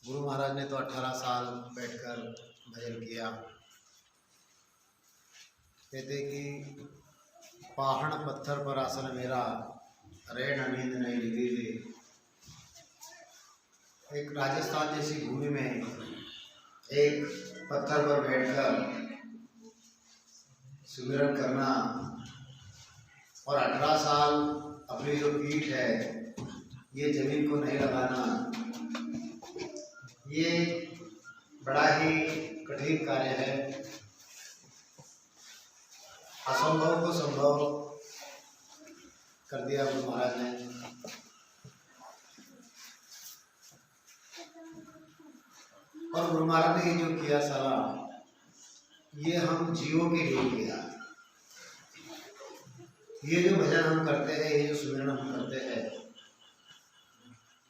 गुरु महाराज ने तो 18 साल बैठकर भजन किया। कहते कि पहाड़ पत्थर पर आसन मेरा, रैन नींद नहीं लगी रे। एक राजस्थान जैसी भूमि में एक पत्थर पर बैठकर सुमिरन करना और 18 साल अपनी जो पीठ है ये जमीन को नहीं लगाना, ये बड़ा ही कठिन कार्य है। असंभव को संभव कर दिया गुरु महाराज ने। और गुरु महाराज ने ये जो किया सारा, ये हम जीवों के लिए किया। ये जो भजन हम करते हैं, ये जो सुमिरन हम करते हैं,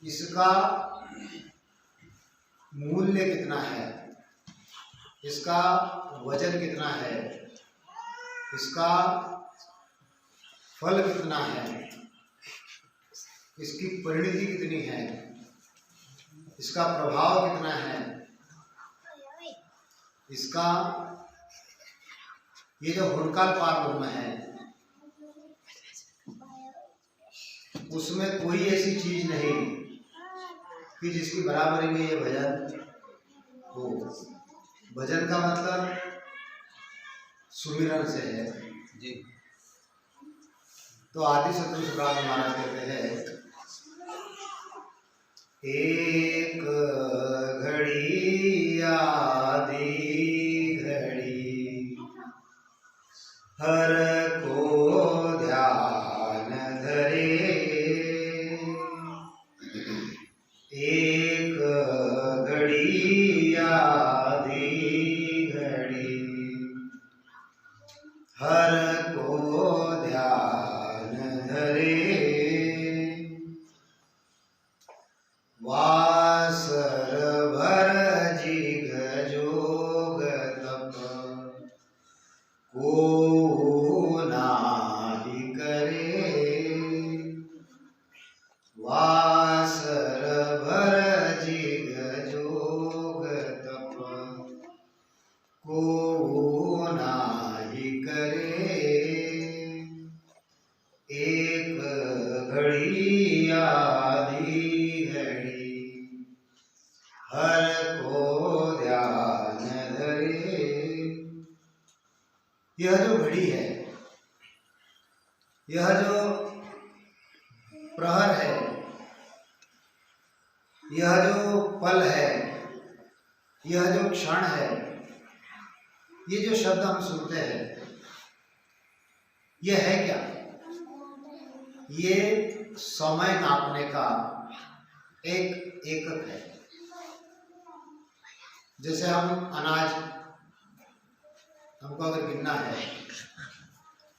इसका मूल्य कितना है, इसका वजन कितना है, इसका फल कितना है, इसकी परिणति कितनी है, इसका प्रभाव कितना है, इसका ये जो हुड़काल पार ब्रह्म है, उसमें कोई ऐसी चीज नहीं कि जिसकी बराबरी में ये भजन हो। भजन का मतलब सुमिरन से है जी। तो आदि सतगुरु सुखराज महाराज कहते हैं, एक घड़ी आदि घड़ी हर को ध्यान धरे, एक घड़ी आदि घड़ी हर को ध्यान धरे, वासर भर जिग जोग तप को नाही करे, वासर भर जिग जोग तप को नाही करे, एक घड़ी आदि घड़ी हर को ध्यान धरे। यह जो घड़ी है, यह जो प्रहर है, यह जो पल है, यह जो क्षण है, ये जो शब्द हम सुनते हैं, यह है क्या? ये समय नापने का एक एकक है। जैसे हम अनाज, हमको अगर गिनना है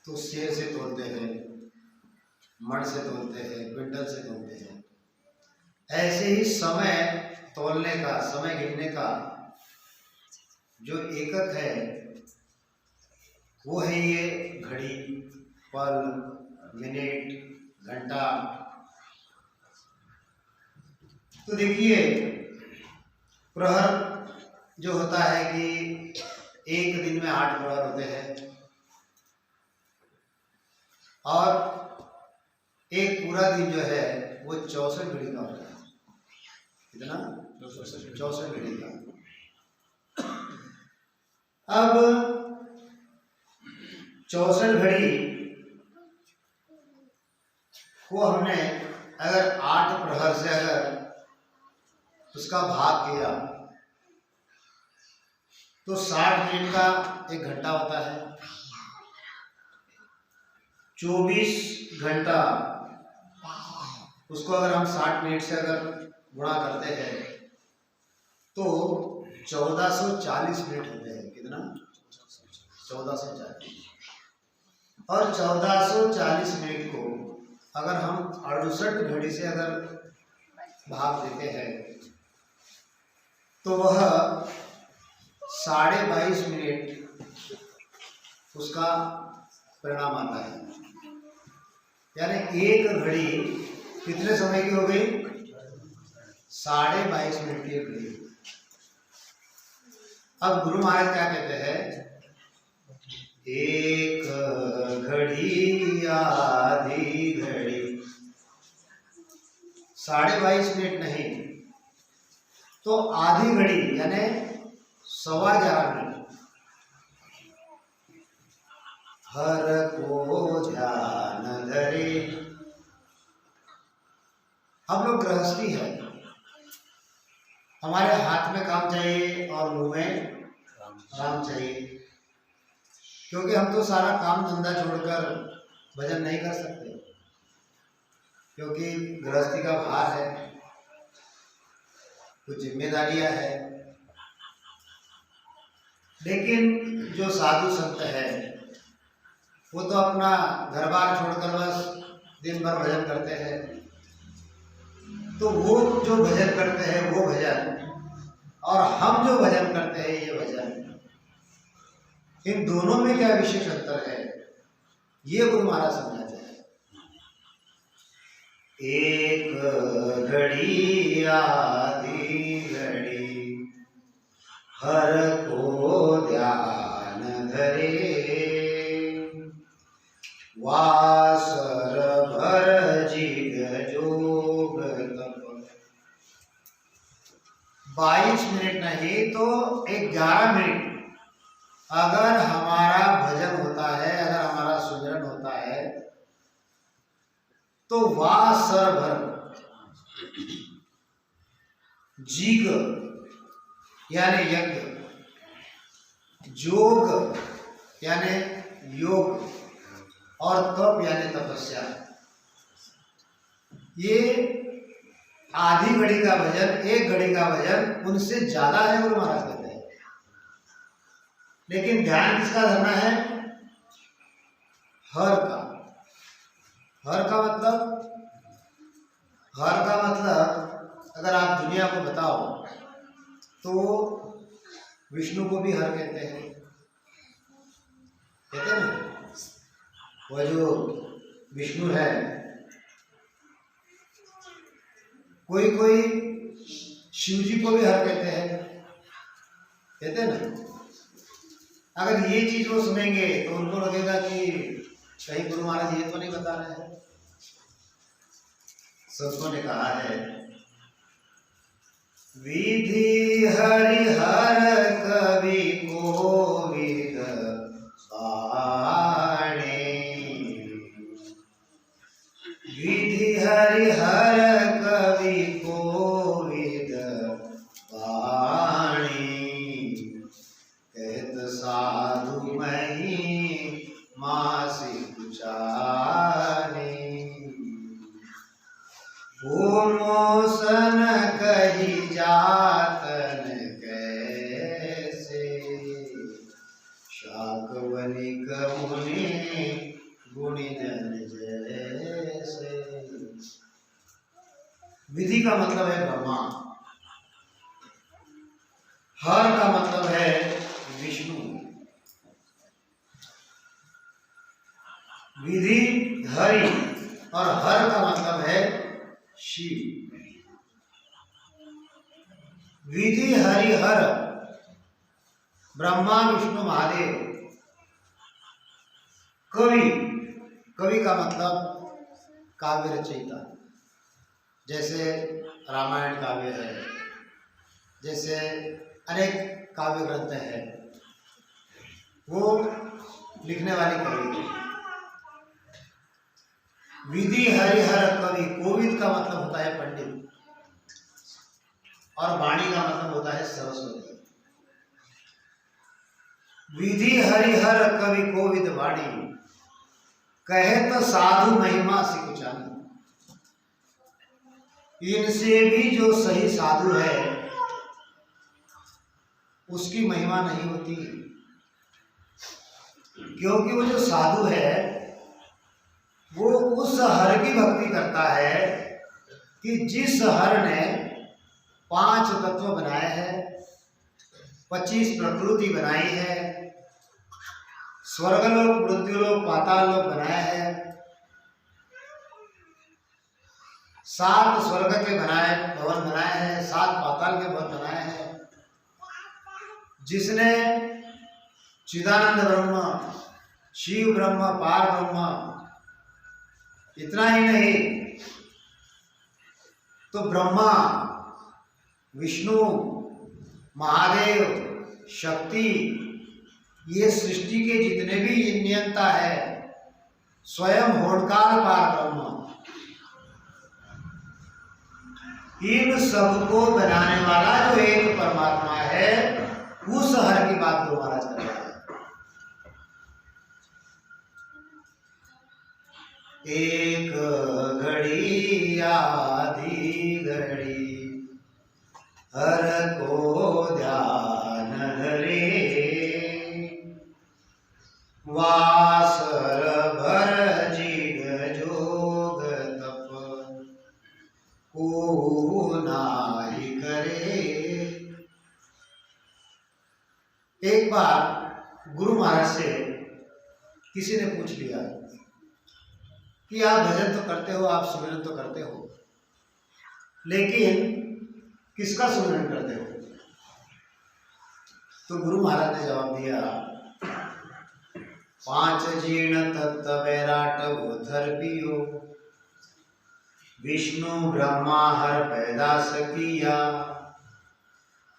तो सेर से तोलते हैं, मण से तोलते हैं, क्विंटल से तोलते हैं। ऐसे ही समय तोलने का, समय गिनने का जो एकक है वो है ये घड़ी, पल, मिनट, घंटा। तो देखिए, प्रहर जो होता है कि एक दिन में 8 प्रहर होते हैं और एक पूरा दिन जो है वो 64 घड़ी का होता है। कितना? 64 घड़ी का। अब 64 घड़ी को हमने अगर 8 प्रहर से अगर उसका भाग किया तो 60 मिनट का 1 घंटा होता है। 24 घंटा उसको अगर हम 60 मिनट से अगर गुणा करते हैं तो 1440 मिनट होते हैं। कितना? 1440। और 1440 मिनट को अगर हम 68 घड़ी से अगर भाग देते हैं तो वह 22.5 मिनट उसका परिणाम आता है। यानी एक घड़ी कितने समय की हो गई? 22:30 की एक घड़ी। अब गुरु महाराज क्या कहते हैं, एक घड़ी आधी घड़ी, 22:30 नहीं तो आधी घड़ी यानी 11:15 मिनट। हर को ध्यान धरे। हम लोग गृहस्थी है, हमारे हाथ में काम चाहिए और मुंह में राम चाहिए, क्योंकि हम तो सारा काम धंधा छोड़कर भजन नहीं कर सकते, क्योंकि गृहस्थी का भार है, कुछ जिम्मेदारियां है। लेकिन जो साधु संत है वो तो अपना घर बार छोड़कर बस दिन भर भजन करते हैं। तो वो जो भजन करते हैं वो भजन, और हम जो भजन करते हैं ये भजन, इन दोनों में क्या विशेष अंतर है, ये गुरु महाराज समझाते हैं। एक घड़ी आधी घड़ी, हर को ध्यान धरे, वासर भर जिग जोग तप। 22 मिनट नहीं तो 11 मिनट अगर हमारा भजन होता है, अगर हमारा सुमिरन होता है, तो वासर भर, जीग यानी यज्ञ, जोग यानी योग, और तप यानी तपस्या, ये आधी घड़ी का भजन, एक घड़ी का भजन उनसे ज्यादा है, गुरु महाराज कहते हैं। लेकिन ध्यान किसका धरना है, हर का। हर का मतलब, हर का मतलब अगर आप दुनिया को बताओ तो विष्णु को भी हर कहते हैं, कहते हैं ना। वो जो विष्णु है, कोई कोई शिव जी को भी हर कहते हैं, कहते हैं ना। अगर ये चीज वो सुनेंगे तो उनको लगेगा कि कहीं गुरु महाराज ये तो नहीं बता रहे हैं। संतों ने कहा है, विधि हरिहर कवि कोविद बाणे, विधि हरिहर कवि कोविद बाणी, कहत साधु मही मासिक चारे, मोसन कही जातन कैसे, शाकवनिक मुनि गुणी जन जैसे। विधि का मतलब है ब्रह्मा, हर का मतलब है विष्णु। विधि हरि और हर का मतलब है शिव। विधि हरि हर, ब्रह्मा विष्णु महादेव। कवि, कवि का मतलब काव्य रचयिता, जैसे रामायण काव्य है, जैसे अनेक काव्य ग्रंथ है, वो लिखने वाले कवि। विधि हरिहर कवि, कोविद का मतलब होता है पंडित, और वाणी का मतलब होता है सरस्वती। विधि हरिहर कवि कोविद वाणी, कहे तो साधु महिमा सिकुचानी। इनसे भी जो सही साधु है उसकी महिमा नहीं होती, क्योंकि वो जो साधु है वो उस हर की भक्ति करता है कि जिस हर ने 5 तत्व बनाए हैं, 25 प्रकृति बनाई है, स्वर्गलोक, मृत्युलोक, पाताललोक बनाया है, 7 स्वर्ग के बनाए भवन बनाए हैं, सात पाताल के बहुत बनाए हैं, जिसने चिदानंद ब्रह्म, शिव ब्रह्म, पार ब्रह्म, इतना ही नहीं तो ब्रह्मा, विष्णु, महादेव, शक्ति, ये सृष्टि के जितने भी नियंता है, स्वयं होडकार पार ब्रह्म, इन सबको बनाने वाला जो एक परमात्मा है, उस हर की बात गुरु महाराज कर रहे हैं। एक घड़ी आधी घड़ी हर को ध्यान धरे, वासर भर जिग जोग तप को नाहि करे। एक बार गुरु महाराज से किसी ने पूछ लिया कि आप भजन तो करते हो, आप सुमिरन तो करते हो, लेकिन किसका सुमिरन करते हो? तो गुरु महाराज ने जवाब दिया, पांच जीर्ण तत्व बैराट उधर पियो, विष्णु ब्रह्मा हर पैदा सकिया,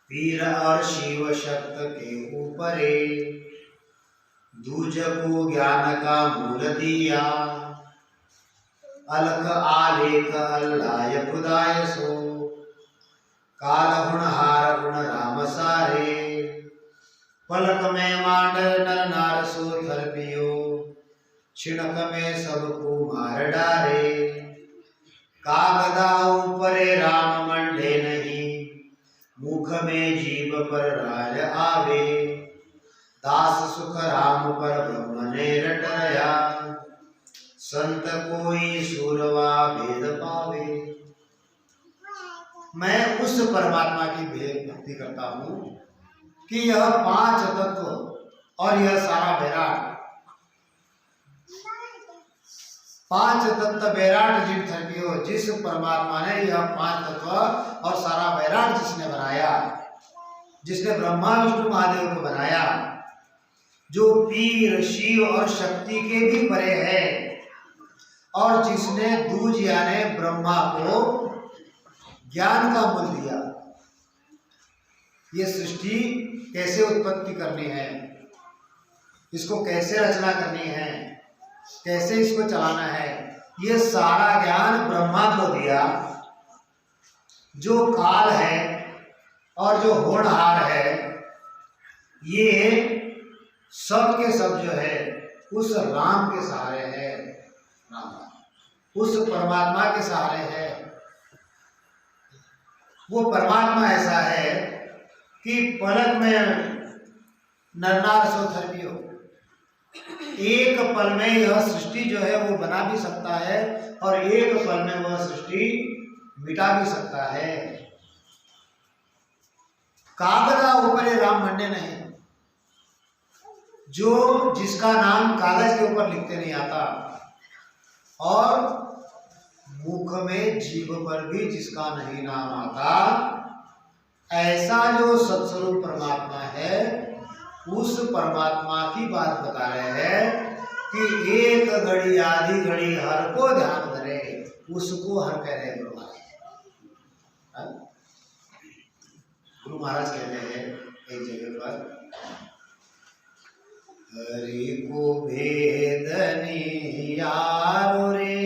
पीर और शिव शक्त के ऊपरे, दूज को ज्ञान का मूल दिया, अलख आलेख अल्लाह खुदाय सो, काल गुण हार गुण राम सारे, पलक में मांड नर नार सो थर पियो, छिणक में सबको मार डारे, कागदा ऊपरे राम मंडे नहीं, मुख में जीव पर राज आवे, दास सुख राम पर ब्रह्म ने रटया, संत कोई सुरवा भेद पावे। मैं उस परमात्मा की भक्ति करता हूं कि यह पांच तत्व और यह सारा विराट, पांच तत्व विराट जिन थर्पियो, जिस परमात्मा ने यह पांच तत्व और सारा विराट जिसने बनाया, जिसने ब्रह्मा विष्णु महादेव को बनाया, जो पीर शिव और शक्ति के भी परे है, और जिसने दूज यानी ब्रह्मा को ज्ञान का मूल दिया। ये सृष्टि कैसे उत्पत्ति करनी है, इसको कैसे रचना करनी है, कैसे इसको चलाना है, ये सारा ज्ञान ब्रह्मा को दिया। जो काल है और जो होनहार है, ये सब के सब जो है उस राम के सहारे है, उस परमात्मा के सहारे है। वो परमात्मा ऐसा है कि पलक में नरनार सो थर्पियो, एक पल में यह सृष्टि जो है वो बना भी सकता है और एक पल में वह सृष्टि मिटा भी सकता है। कागदा ऊपर राम मंडे नहीं, जो जिसका नाम कागज के ऊपर लिखते नहीं आता, और मुख में जीभ पर भी जिसका नहीं नाम आता, ऐसा जो सत्स्वरूप परमात्मा है, उस परमात्मा की बात बता रहे हैं कि एक घड़ी आधी घड़ी हर को ध्यान धरे, उसको हर कह रहे गुरु महाराज। गुरु महाराज कहते हैं एक जगह पर, हरि को भेदनी यारो रे,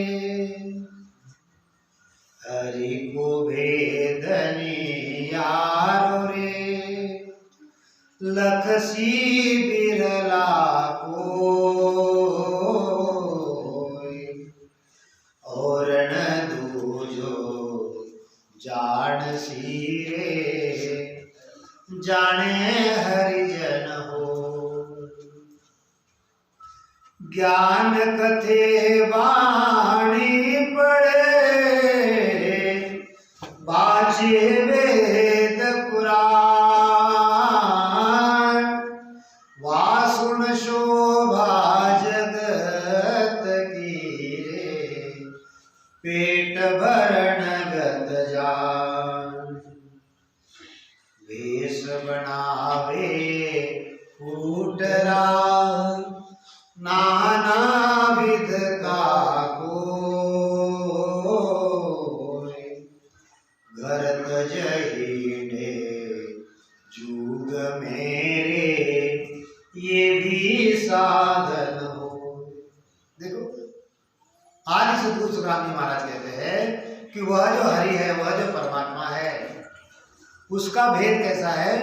हरि को भेदनी यारो रे, लखसी बिरला कोई, और न दूजो जान सीरे, जाने हरिजन हो। ज्ञान कथे वाणी पढ़े, बाजे वेद पुराण, वासुन शोभा जगत की रे, पेट भरण गत जान। बनावे फूटरा, नाना विध का कोय, घर तजहीने जुग मेरे, ये भी साधन हो। देखो आदि सद्गुरु सुखराम जी महाराज कहते हैं कि वह जो हरि है, वह जो परमात्मा है, उसका भेद कैसा है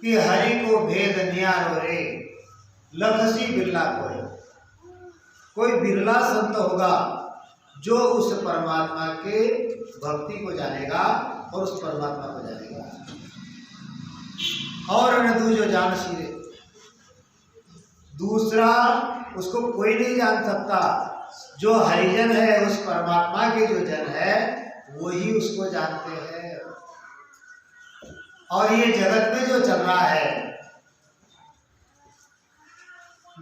कि हरि को भेद न्यारो रे, लखसी बिरला कोई बिरला संत होगा जो उस परमात्मा के भक्ति को जानेगा और उस परमात्मा को जानेगा। और न दूजो जान सीरे, दूसरा उसको कोई नहीं जान सकता। जो हरिजन है, उस परमात्मा के जो जन है, वही उसको जानते हैं। और ये जगत में जो चल रहा है,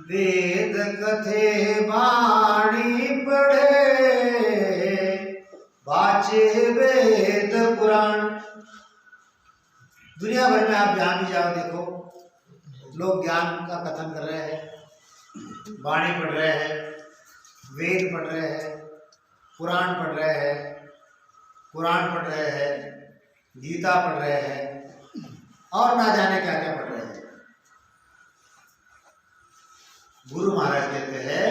वेद कथे वाणी पढ़े, वाचे वेद पुराण, दुनिया भर में आप जहां भी जाओ देखो, लोग ज्ञान का कथन कर रहे हैं, वाणी पढ़ रहे हैं, वेद पढ़ रहे हैं, पुराण पढ़ रहे हैं, कुरान पढ़ रहे हैं, गीता पढ़ रहे हैं, और ना जाने क्या क्या पढ़ रहे हैं। गुरु महाराज कहते हैं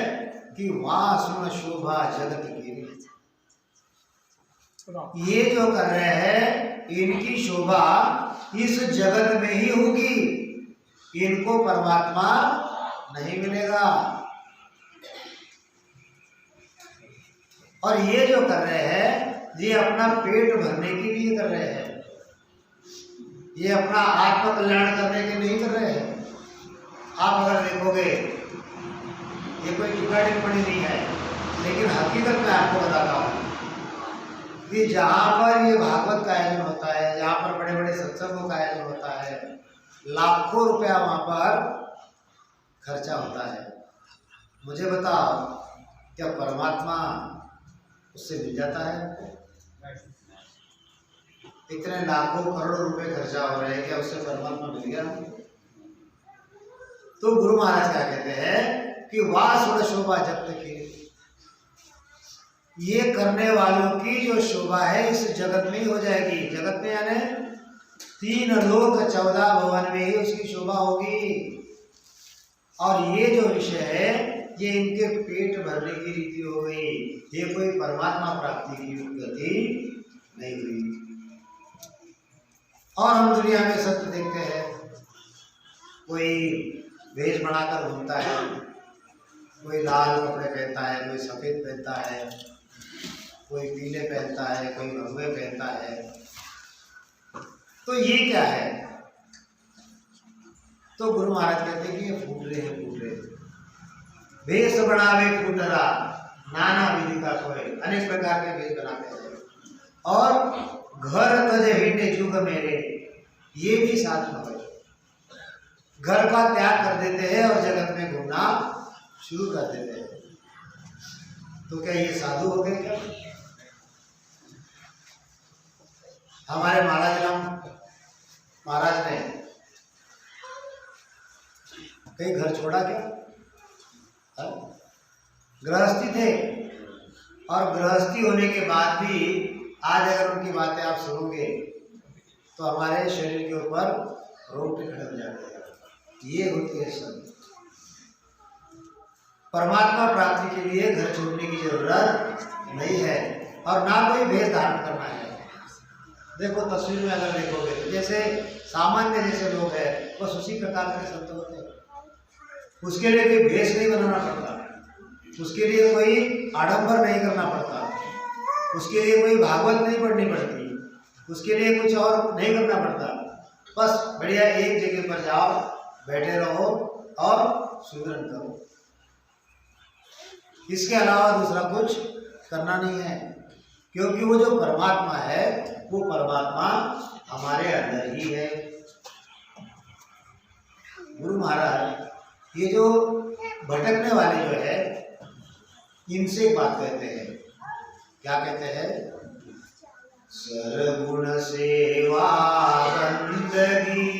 कि वाह सुन शोभा जगत की, ये जो कर रहे हैं इनकी शोभा इस जगत में ही होगी, इनको परमात्मा नहीं मिलेगा। और ये जो कर रहे हैं, ये अपना पेट भरने के लिए कर रहे हैं, ये अपना आत्म कल्याण करने के नहीं कर रहे हैं। आप अगर देखोगे, ये कोई टीका टिप्पणी नहीं है, लेकिन हकीकत में आपको बताता हूँ कि जहाँ पर ये भागवत का आयोजन होता है, जहाँ पर बड़े बड़े सत्संगों का आयोजन होता है, लाखों रुपया वहाँ पर खर्चा होता है। मुझे बताओ, क्या परमात्मा उससे मिल जाता है? इतने लाखों करोड़ों रुपए खर्चा हो रहे हैं, क्या उससे परमात्मा मिल गया? तो गुरु महाराज क्या कहते हैं कि वाह सुन शोभा जगत की, ये करने वालों की जो शोभा है इस जगत में ही हो जाएगी। जगत में यानी 3 लोक 14 भवन में ही उसकी शोभा होगी। और ये जो विषय है, ये इनके पेट भरने की रीति हो गई, ये कोई परमात्मा प्राप्ति की गति नहीं हुई। और हम दुनिया में सत्य देखते हैं, कोई वेश बनाकर घूमता है, कोई लाल कपड़े पहनता है, कोई सफेद पहनता है, कोई पीले पहनता है, कोई भगवे पहनता है। तो ये क्या है? तो गुरु महाराज कहते हैं कि ये फूट रहे हैं, फूट रहे। वेश बनावे फूटरा, नाना विधि का कोई, अनेक प्रकार के वेश बनाते हैं। और घर तजे हिंडे जुग मेरे, ये भी साथ में है। घर का त्याग कर देते हैं और जगत में घूमना शुरू कर देते हैं। तो क्या ये साधु हो गए क्या? हमारे महाराज महाराज ने कहीं घर छोड़ा क्या? गृहस्थी थे, और गृहस्थी होने के बाद भी आज अगर उनकी बातें आप सुनोगे तो हमारे शरीर के ऊपर रोंगटे खड़े हो जाते हैं। ये होती है सब। परमात्मा प्राप्ति के लिए घर छोड़ने की जरूरत नहीं है, और ना कोई भेष धारण करना है। देखो तस्वीर में अगर देखोगे तो जैसे सामान्य जैसे लोग हैं, बस उसी प्रकार के संत होते हैं। उसके लिए कोई भेष नहीं बनाना पड़ता, उसके लिए कोई आडंबर नहीं करना पड़ता, उसके लिए कोई भागवत नहीं पढ़नी पड़ती, उसके लिए कुछ और नहीं करना पड़ता। बस बढ़िया एक जगह पर जाओ, बैठे रहो और सुमिरन करो। इसके अलावा दूसरा कुछ करना नहीं है, क्योंकि वो जो परमात्मा है, वो परमात्मा हमारे अंदर ही है। गुरु महाराज ये जो भटकने वाले जो है, इनसे एक बात कहते हैं। क्या कहते हैं? सरगुण सेवा बंदगी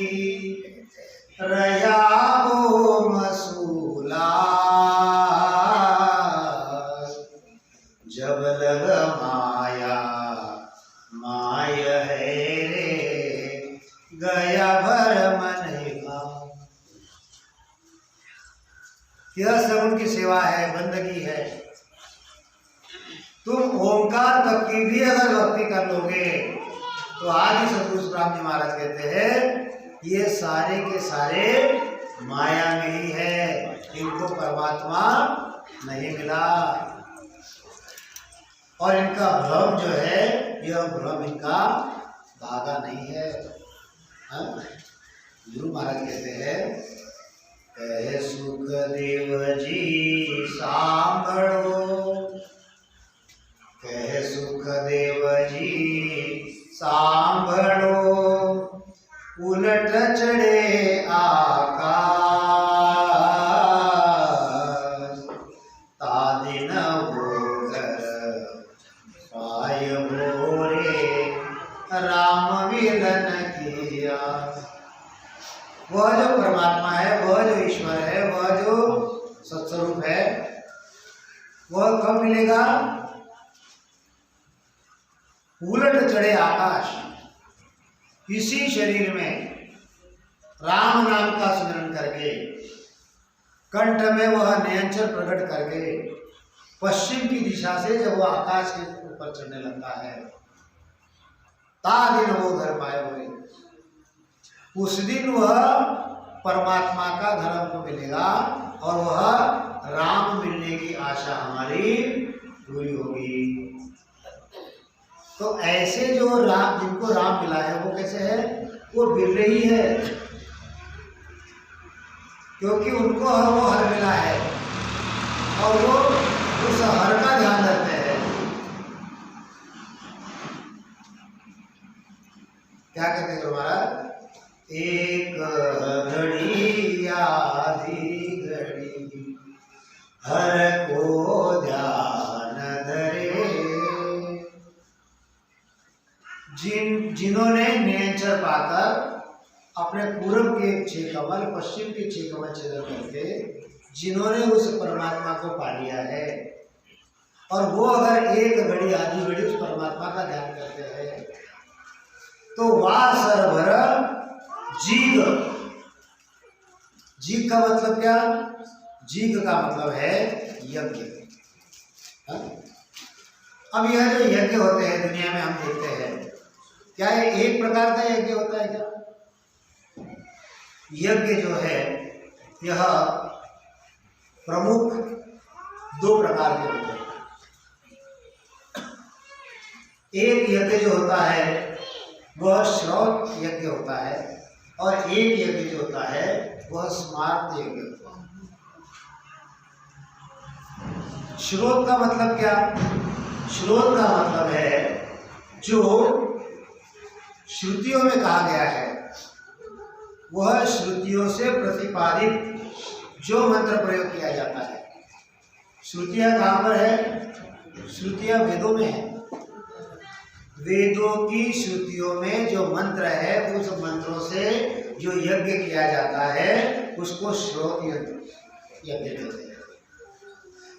है रे गया भर मन भाव। यह सगुण की सेवा है, बंदगी है। तुम ओंकार तक की भी अगर भक्ति कर लोगे तो आदि सतगुरु ब्रह्म जी महाराज कहते हैं ये सारे के सारे माया में ही है, इनको परमात्मा नहीं मिला। और इनका भ्रम जो है, यह भ्रम इनका धागा नहीं है। गुरु महाराज कहते हैं कहे सुखदेव जी सांभळो, कहे सुखदेव जी सांभळो, उलट चढ़े आकाश, तादिन भोगर पाय भोरे राम मिलन किया। वह जो परमात्मा है, वह जो ईश्वर है, वह जो सत्स्वरूप है, वह कब मिलेगा? उलट चढ़े आकाश, इसी शरीर में राम नाम का स्मरण करके, कंठ में वह नयनचर प्रकट करके, पश्चिम की दिशा से जब वह आकाश के ऊपर चढ़ने लगता है, ता दिन वो घर पाए हुए, उस दिन वह परमात्मा का धर्म को मिलेगा और वह राम मिलने की आशा हमारी पूरी होगी। तो ऐसे जो राम, जिनको राम मिला है, वो कैसे है? वो बिरले ही है, क्योंकि उनको वो हर मिला है और वो उस हर का ध्यान रखते हैं। क्या कहते हैं महाराज? एक घड़ी आधी घड़ी हर को ध्यान धरे, जिन्होंने नेचर पाकर अपने पूर्व के 6 कमल, पश्चिम के 6 कमल छेदन करके जिन्होंने उस परमात्मा को पा लिया है, और वो अगर एक घड़ी आधी घड़ी उस परमात्मा का ध्यान करते हैं तो वाह सरभर जीग, जीग का मतलब क्या? जीग का मतलब है यज्ञ। अब यह जो यज्ञ होते हैं दुनिया में हम देखते हैं, क्या ये एक प्रकार का यज्ञ होता है क्या? यज्ञ जो है यह प्रमुख 2 प्रकार के होते हैं। एक यज्ञ जो होता है वह श्रौत यज्ञ होता है, और एक यज्ञ जो होता है वह स्मार्त यज्ञ होता है। श्रोत का मतलब क्या? श्रोत का मतलब है जो श्रुतियों में कहा गया है, वह श्रुतियों से प्रतिपादित जो मंत्र प्रयोग किया जाता है। श्रुतियां कहाँ पर है? श्रुतियां वेदों में है। वेदों की श्रुतियों में जो मंत्र है, उस मंत्रों से जो यज्ञ किया जाता है उसको श्रोत यज्ञ कहते हैं।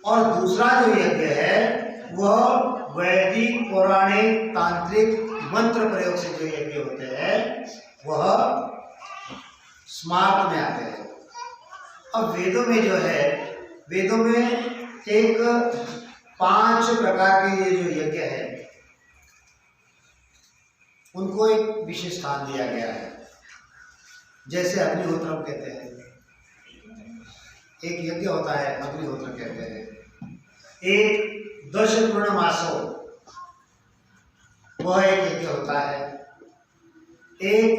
और दूसरा जो यज्ञ है वह वैदिक, पौराणिक, तांत्रिक मंत्र प्रयोग से जो यज्ञ होते हैं वह स्मार्त में आते हैं। अब वेदों में जो है, वेदों में एक 5 प्रकार के ये जो यज्ञ है उनको एक विशेष स्थान दिया गया है। जैसे अग्निहोत्रम कहते हैं, एक यज्ञ होता है अग्निहोत्र कहते हैं। एक 10 पूर्णमासों, वह एक यज्ञ होता है। एक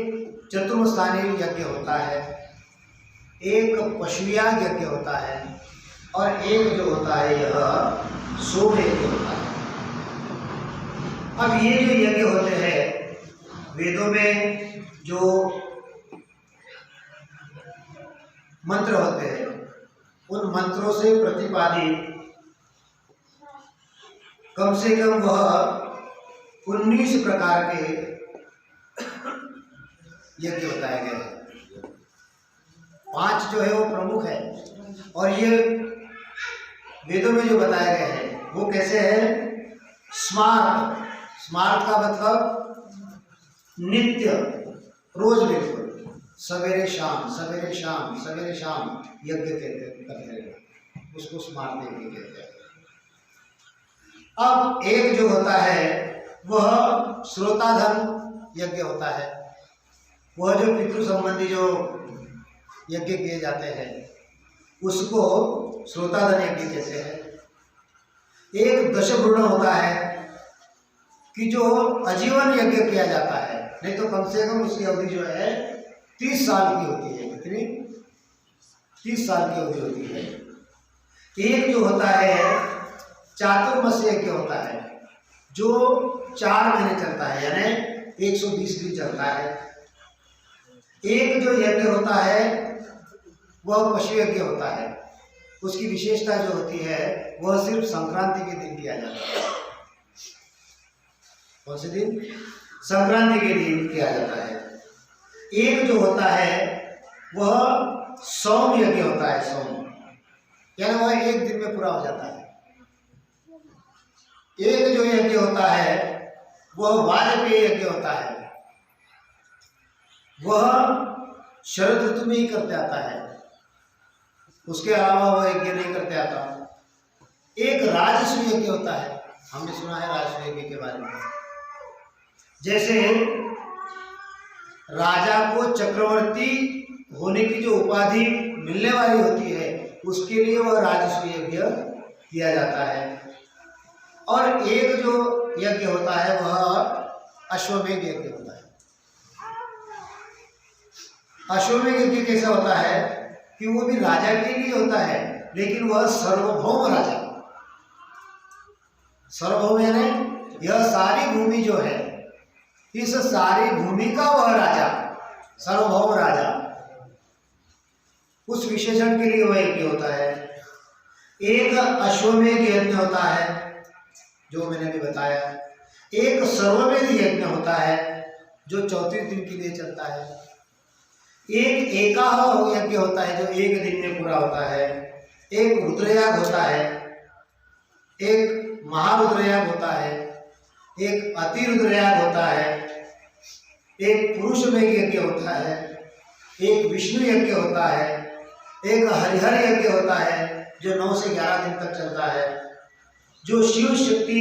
चतुर्मस्थानीय यज्ञ होता है, एक पशुयाग यज्ञ होता है, और एक जो होता है यह सोम यज्ञ होता है। अब ये जो यज्ञ होते हैं वेदों में जो मंत्र होते हैं, उन मंत्रों से प्रतिपादित कम से कम वह 19 प्रकार के यज्ञ बताए गए हैं। 5 जो है वो प्रमुख है, और ये वेदों में जो बताए गए हैं वो कैसे है? स्मार्त। स्मार्त का मतलब नित्य, रोज बिल्कुल सवेरे शाम सवेरे शाम सवेरे शाम यज्ञ करते रहना, उसको स्मार्त यज्ञ कहते हैं। अब एक जो होता है वह श्रोताधन यज्ञ होता है, वह जो पितृ संबंधी जो यज्ञ किए जाते हैं उसको श्रोताधन यज्ञ कहते हैं। एक दशभ्रूण होता है कि जो आजीवन यज्ञ किया जाता है, नहीं तो कम से कम उसकी अवधि जो है 30 साल की होती है। कितनी? 30 साल की अवधि होती है। एक जो होता है चातुर्मास्य यज्ञ होता है, जो 4 महीने चलता है, यानी 120 दिन चलता है। एक जो यज्ञ होता है वह पशु यज्ञ होता है, उसकी विशेषता जो होती है वह सिर्फ संक्रांति के दिन किया जाता है। कौन से दिन? संक्रांति के दिन किया जाता है। एक जो होता है वह सौम यज्ञ होता है, सौम, यानी वह 1 दिन में पूरा हो जाता है। एक जो यज्ञ होता है वह वाजपेय यज्ञ होता है, वह शरद ऋतु में ही करते आता है, उसके अलावा वह यज्ञ नहीं करते आता। एक राजस्व यज्ञ होता है, हमने सुना है राजस्व यज्ञ के बारे में। जैसे राजा को चक्रवर्ती होने की जो उपाधि मिलने वाली होती है उसके लिए वह राजस्व यज्ञ किया जाता है। और एक जो यज्ञ होता है वह अश्वमेध यज्ञ होता है। अश्वमेध यज्ञ कैसा होता है कि वो भी राजा के लिए होता है, लेकिन वह सार्वभौम राजा, सार्वभौम यानी यह सारी भूमि जो है, इस सारी भूमि का वह राजा, सार्वभौम राजा, उस विशेषण के लिए वह यज्ञ होता है। एक अश्वमेध यज्ञ होता है जो मैंने भी बताया। एक सर्वमेध यज्ञ होता है जो 34 दिन के लिए चलता है। एक एकाह यज्ञ होता है जो 1 दिन में पूरा होता है। एक रुद्रयाग होता है, एक महारुद्रयाग होता है, एक अतिरुद्रयाग होता है, एक पुरुष में यज्ञ होता है, एक विष्णु यज्ञ होता है, एक हरिहर यज्ञ होता है जो 9 से 11 दिन तक चलता है, जो शिव शक्ति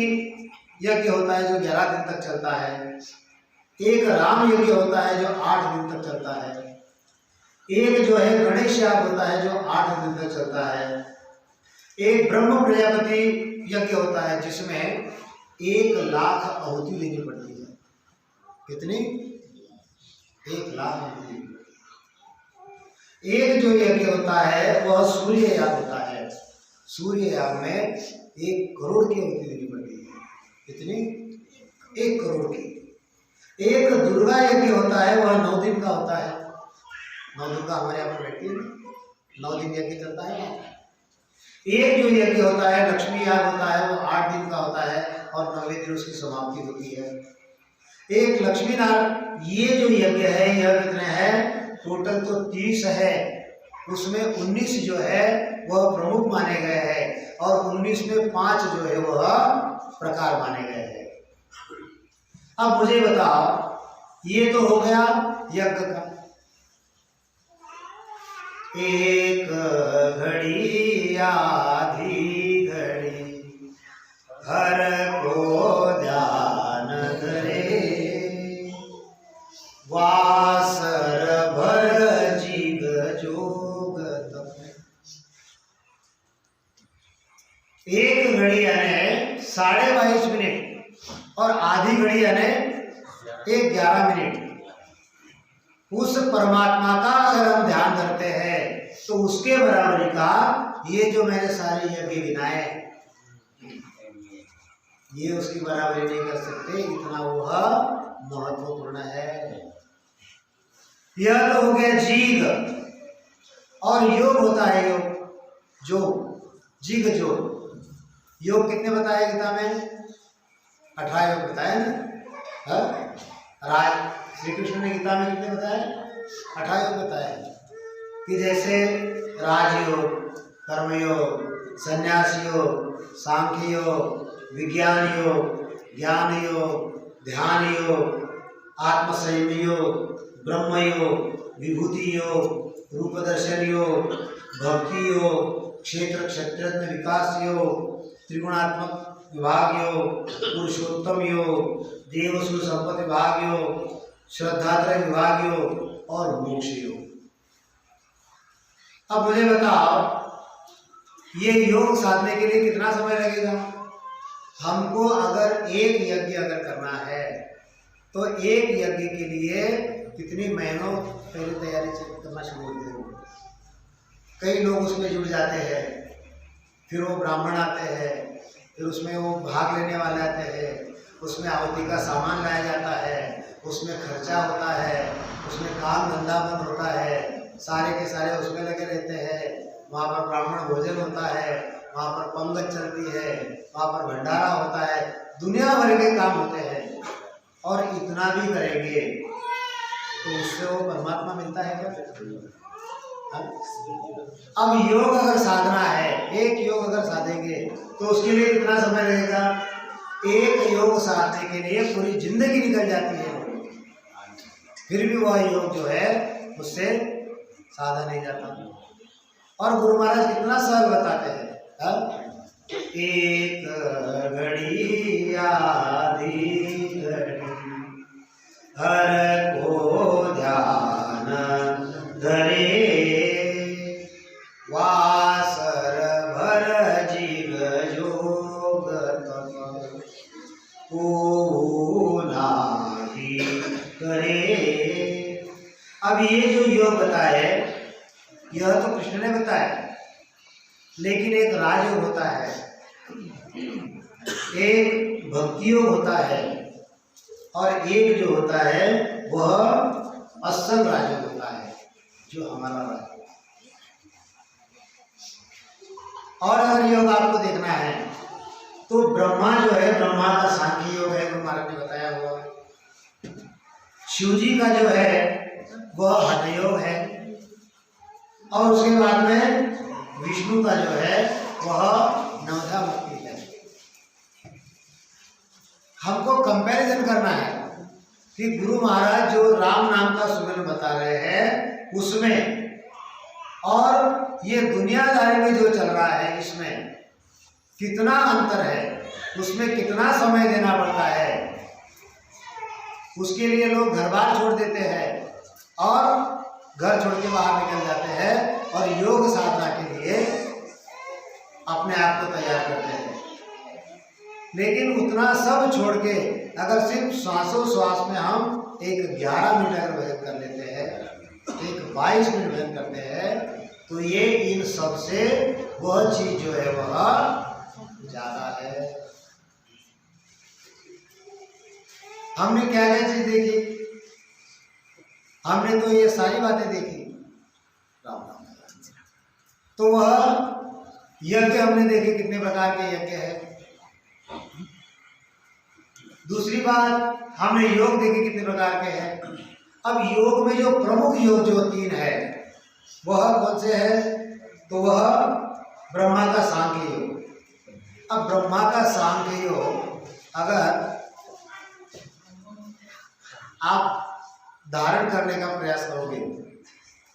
यज्ञ होता है जो 11 दिन तक चलता है, एक राम यज्ञ होता है जो 8 दिन तक चलता है, एक जो है गणेश याग होता है जो 8 दिन तक चलता है, एक ब्रह्म प्रजापति यज्ञ होता है जिसमें 1 लाख आहुति लेनी पड़ती है। कितनी? 1 लाख आहुति। एक जो यज्ञ होता है वह सूर्य याग होता है। सूर्य याग में 1 करोड़ की आहुति देनी पड़ती है। कितनी? 1 करोड़ की। एक दुर्गा यज्ञ होता है, वह 9 दिन का होता है। 9 दुर्गा हमारे यहाँ पर बैठती है, 9 दिन यज्ञ चलता है। एक जो यज्ञ होता है लक्ष्मी याग होता है, वो 8 दिन का होता है और 9वें दिन उसकी समाप्ति होती है। एक लक्ष्मी नारायण, ये जो यज्ञ है यह कितने हैं? टोटल तो 30 है, उसमें 19 जो है वह प्रमुख माने गए हैं और 19 में 5 जो है वह प्रकार माने गए हैं। अब मुझे बताओ, ये तो हो गया यज्ञ का। एक घड़ी आधी घड़ी हर को ध्यान धरे, वासर भर जीग जोग तप। एक घड़ी यानी 22.5 मिनट और आधी घड़ी यानी 11 मिनट। उस परमात्मा का अगर हम ध्यान करते हैं तो उसके बराबरी का ये जो मैंने सारे यज्ञ गिनाए, ये उसकी बराबरी नहीं कर सकते, इतना वह महत्वपूर्ण है। यह तो हो गया जीग। और योग होता है, योग जो जीग जो योग कितने बताया गीता में? 18 योग बताया ना। राज श्री कृष्ण ने गीता में कितने बताए? 18 योग बताया कि जैसे राजयोग, कर्मयोग, संन्यास योग, सांख्य योग, विज्ञान योग, ज्ञान योग, ध्यान योग आत्म संयम योग, ब्रह्म योग, विभूति योग, रूप दर्शन योग, भक्ति योग, क्षेत्र क्षेत्रज्ञ विकास योग, त्रिगुणात्मक विभाग योग, पुरुषोत्तम योग, देवसुर संपत्ति विभाग योग, श्रद्धात्रय विभाग योग और मोक्ष योग। अब मुझे बताओ, ये योग साधने के लिए कितना समय लगेगा? हमको अगर एक यज्ञ अगर करना है तो एक यज्ञ के लिए कितने महीनों पहले तैयारी करना शुरू होते हैं। कई लोग उसमें जुड़ जाते हैं, फिर वो ब्राह्मण आते हैं, फिर उसमें वो भाग लेने वाले आते हैं, उसमें आहुति का सामान लाया जाता है, उसमें खर्चा होता है, उसमें काम धंधा बंद होता है, सारे के सारे उसमें लगे रहते हैं। वहाँ पर ब्राह्मण भोजन होता है, वहाँ पर पंगत चलती है, वहाँ पर भंडारा होता है, दुनिया भर के काम होते हैं। और इतना भी करेंगे तो उससे वो परमात्मा मिलता है क्या? अब योग अगर साधना है, एक योग अगर साधेंगे तो उसके लिए कितना समय लगेगा? एक योग साधने के लिए पूरी जिंदगी निकल जाती है, फिर भी वह योग जो है उससे साधा नहीं जाता। और गुरु महाराज कितना सरल बताते हैं, एक घड़ी आधी घड़ी हर को ध्यान धरे, वासर भर जीव जोग नाहि करे। अब ये जो योग बताए यह तो कृष्ण ने बताया, लेकिन एक राजयोग होता है, एक भक्ति योग होता है, और एक जो होता है वह असल राजयोग होता है, जो हमारा राजयोग। और अगर योग आपको देखना है तो ब्रह्मा जो है, ब्रह्मा का सांख्य योग है, गुरु महाराज ने बताया हुआ। शिव जी का जो है वह हठ योग है, और उसके बाद में विष्णु का जो है वह नवधा मुक्ति है। हमको कंपैरिजन करना है कि गुरु महाराज जो राम नाम का सुमिरन बता रहे हैं उसमें और ये दुनियादारी में जो चल रहा है इसमें कितना अंतर है, उसमें कितना समय देना पड़ता है। उसके लिए लोग घर बार छोड़ देते हैं और घर छोड़ के बाहर निकल जाते हैं और योग साधना के लिए अपने आप को तैयार करते हैं। लेकिन उतना सब छोड़ के अगर सिर्फ श्वासों श्वास में हम एक 11 मिनट अगर भजन कर लेते हैं, एक 22 मिनट भजन करते हैं, तो ये इन सब से वह चीज जो है वह ज्यादा है। हमने क्या क्या चीज देखी? हमने तो ये सारी बातें देखी, तो वह यज्ञ हमने देखे कितने प्रकार के यज्ञ है। दूसरी बात हमने योग देखे कितने प्रकार के हैं। अब योग में जो प्रमुख योग जो 3 है वह कौन से है? तो वह ब्रह्मा का सांख्य योग। अब ब्रह्मा का सांख्य योग अगर आप धारण करने का प्रयास करोगे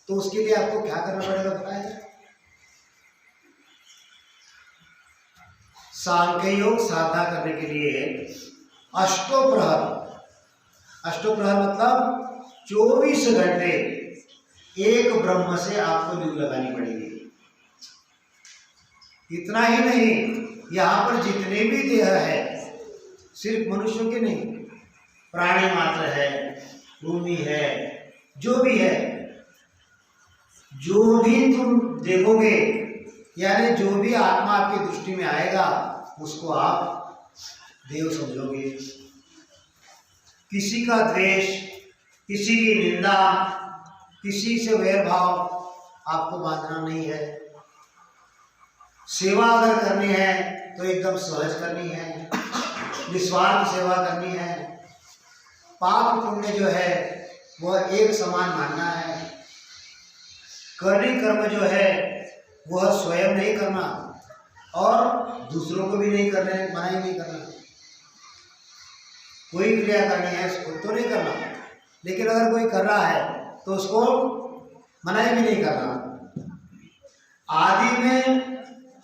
तो उसके लिए आपको क्या करना पड़ेगा बताएं? सांख्य योग साधना करने के लिए अष्टोप्रहर मतलब 24 घंटे एक ब्रह्म से आपको लीव लगानी पड़ेगी। इतना ही नहीं, यहाँ पर जितने भी देह है, सिर्फ मनुष्यों के नहीं, प्राणी मात्र है, भूमि है, जो भी है, जो भी तुम देखोगे, यानी जो भी आत्मा आपकी दृष्टि में आएगा उसको आप देव समझोगे। किसी का द्वेष, किसी की निंदा, किसी से वैरभाव आपको बांधना नहीं है। सेवा अगर करनी है तो एकदम सहज करनी है, निस्वार्थ सेवा करनी है। पाप पुण्य जो है वह एक समान मानना है। करनी कर्म जो है वह स्वयं नहीं करना और दूसरों को भी नहीं करने, मना ही नहीं करना। कोई क्रिया करनी है खुद तो नहीं करना, लेकिन अगर कोई कर रहा है तो उसको मनाही भी नहीं करना। आदि में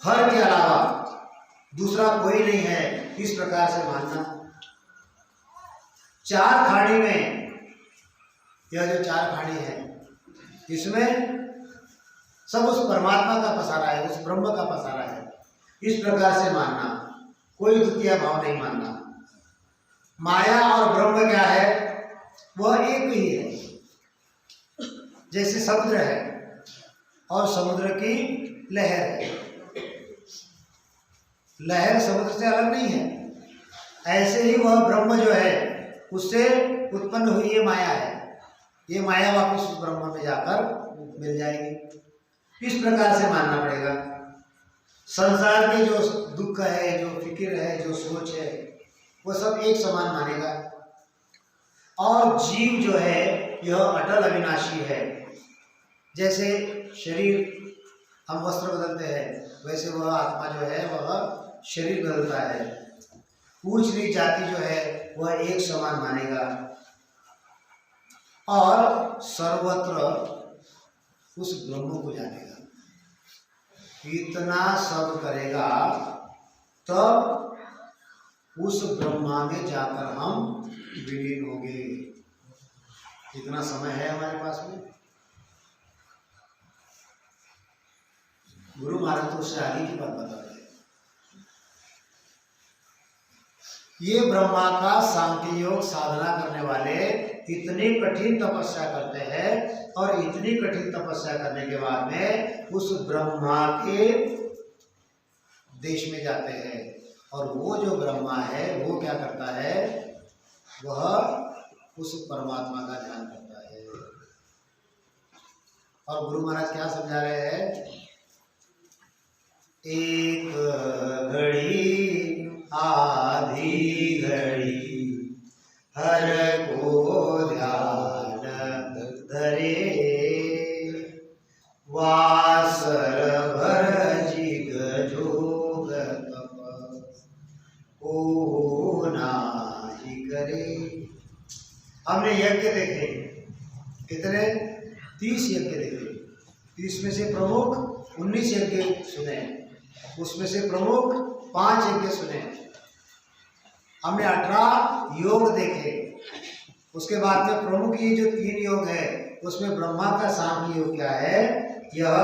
हर के अलावा दूसरा कोई नहीं है, इस प्रकार से मानना। चार खाड़ी में, यह जो चार खाड़ी है इसमें सब उस परमात्मा का पसारा है, उस ब्रह्म का पसारा है, इस प्रकार से मानना। कोई द्वितीय भाव नहीं मानना। माया और ब्रह्म क्या है, वह एक ही है। जैसे समुद्र है और समुद्र की लहर है, लहर समुद्र से अलग नहीं है, ऐसे ही वह ब्रह्म जो है उससे उत्पन्न हुई ये माया है। ये माया वापस उस ब्रह्म में जाकर मिल जाएगी। इस प्रकार से मानना पड़ेगा। संसार के जो दुख है, जो फिक्र है, जो सोच है, वो सब एक समान मानेगा। और जीव जो है यह अटल अविनाशी है। जैसे शरीर हम वस्त्र बदलते हैं, वैसे वह आत्मा जो है वह शरीर बदलता है। ऊंच नीच जाति जो है वह एक समान मानेगा और सर्वत्र उस ब्रह्म को जानेगा। इतना सब करेगा तब उस ब्रह्मा में जाकर हम विलीन होंगे। इतना समय है हमारे पास में। गुरु महाराज तो उससे आगे की बात बता रहे हैं। ये ब्रह्मा का सांख्य योग साधना करने वाले इतनी कठिन तपस्या करते हैं और इतनी कठिन तपस्या करने के बाद में उस ब्रह्मा के देश में जाते हैं। और वो जो ब्रह्मा है वो क्या करता है, वह उस परमात्मा का ध्यान करता है। और गुरु महाराज क्या समझा रहे हैं, एक घड़ी आधी घड़ी हर को ध्यान धरे, वासर भर जिग जोग तप को नाही करे। हमने यज्ञ देखे, कितने? 30 यज्ञ देखे। 30 में से प्रमुख 19 यज्ञ सुने, उसमें से प्रमुख 5 यज्ञ सुने। हमने 18 योग देखे। उसके बाद में प्रमुख ये जो 3 योग है उसमें ब्रह्मा का सांख्य योग क्या है यह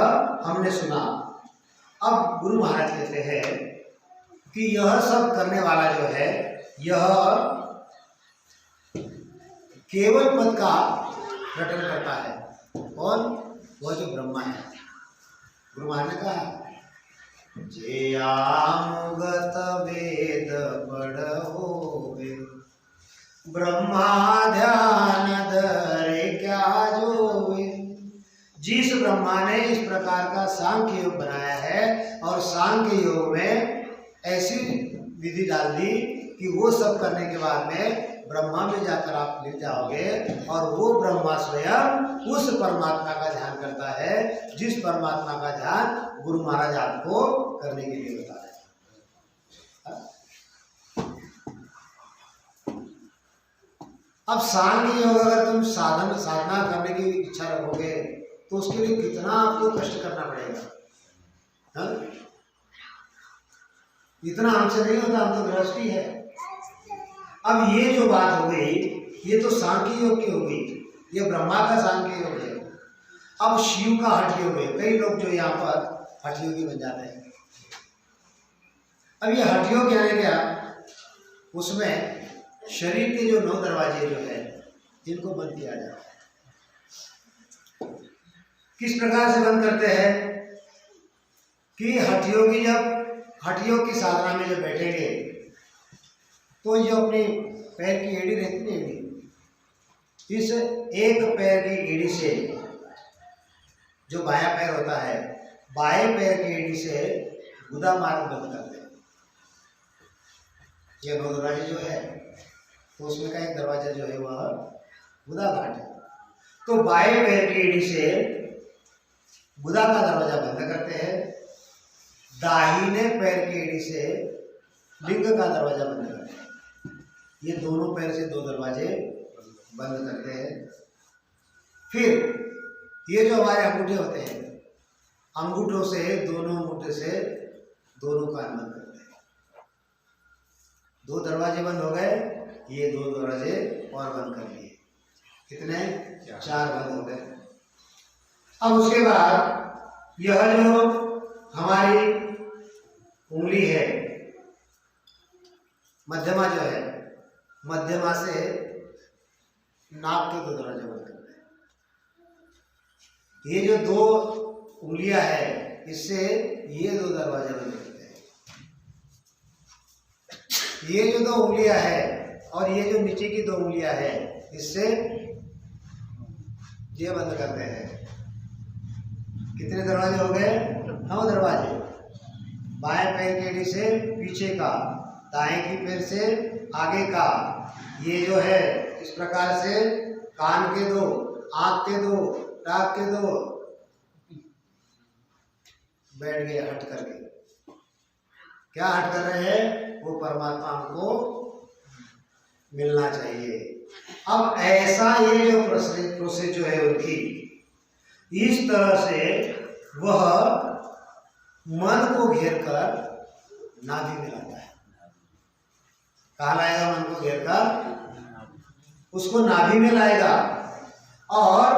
हमने सुना। अब गुरु महाराज कहते हैं कि यह सब करने वाला जो है यह केवल पद का रटन करता है। कौन? वह जो ब्रह्मा है। गुरु महाराज ने कहा, जे आमुगत वेद पढ़ोगे, ब्रह्मा ध्यान धरे क्या जोगे। जिस ब्रह्मा ने इस प्रकार का सांख्य योग बनाया है और सांख्य योग में ऐसी विधि डाल दी कि वो सब करने के बाद में ब्रह्मा में जाकर आप मिल जाओगे और वो ब्रह्मा स्वयं उस परमात्मा का ध्यान करता है जिस परमात्मा का ध्यान गुरु महाराज आपको करने के लिए बता रहे हैं। अब सांख्य योग अगर तुम साधना करने की इच्छा रखोगे तो उसके लिए कितना आपको कष्ट करना पड़ेगा। हा? इतना हमसे नहीं होता, हम तो गृहस्थी है। अब ये जो बात हो गई ये तो सांख्य योग की हो गई, ये ब्रह्मा का सांख्य योग है। अब शिव का हठ योग है। कई लोग जो यहाँ पर हठ योगी बन जाते हैं। अब ये हठ योग यानी क्या, उसमें शरीर के जो 9 दरवाजे जो है इनको बंद किया जाता है। किस प्रकार से बंद करते हैं कि हठ योगी जब हठ योग की साधना में जब बैठेंगे तो जो अपनी पैर की एड़ी रहती है, एड़ी, इस एक पैर की एड़ी से जो बायां पैर होता है, बाएं पैर की एड़ी से गुदा मार्ग बंद करते हैं। ये 9 दरवाजे जो है तो उसमें का एक दरवाजा जो है वह गुदा घाट है। तो बाएं पैर की एड़ी से गुदा का दरवाजा बंद करते हैं, दाहिने पैर की एड़ी से लिंग का दरवाजा बंद करते हैं। ये दोनों पैर से 2 दरवाजे बंद करते हैं। फिर ये जो हमारे अंगूठे होते हैं, अंगूठों से दोनों अंगूठे से दोनों कान बंद करते हैं। 2 दरवाजे बंद हो गए, ये 2 दरवाजे और बंद कर लिए। कितने? 4 बंद हो गए। अब उसके बाद यह जो हमारी उंगली है, मध्यमा जो है, मध्यमा से नाक के 2 दरवाजे बंद करते हैं। ये जो 2 उंगलियां है, इससे ये 2 दरवाजे बंद करते हैं। ये जो 2 उंगलियां है और ये जो नीचे की 2 उंगलियां है, इससे ये बंद करते हैं। कितने दरवाजे हो गए? 9 दरवाजे। बाएं पैर की एड़ी से पीछे का, दाएं की पैर से आगे का, ये जो है इस प्रकार से कान के 2, आंख के 2, नाक के 2 बैठ गए हट करके। क्या हट कर रहे हैं? वो परमात्मा को मिलना चाहिए। अब ऐसा ये जो प्रोसेस जो है उनकी, इस तरह से वह मन को घेर कर नाभि में लाता है। कहाँ लाएगा? मन को घेर कर उसको नाभि में लाएगा और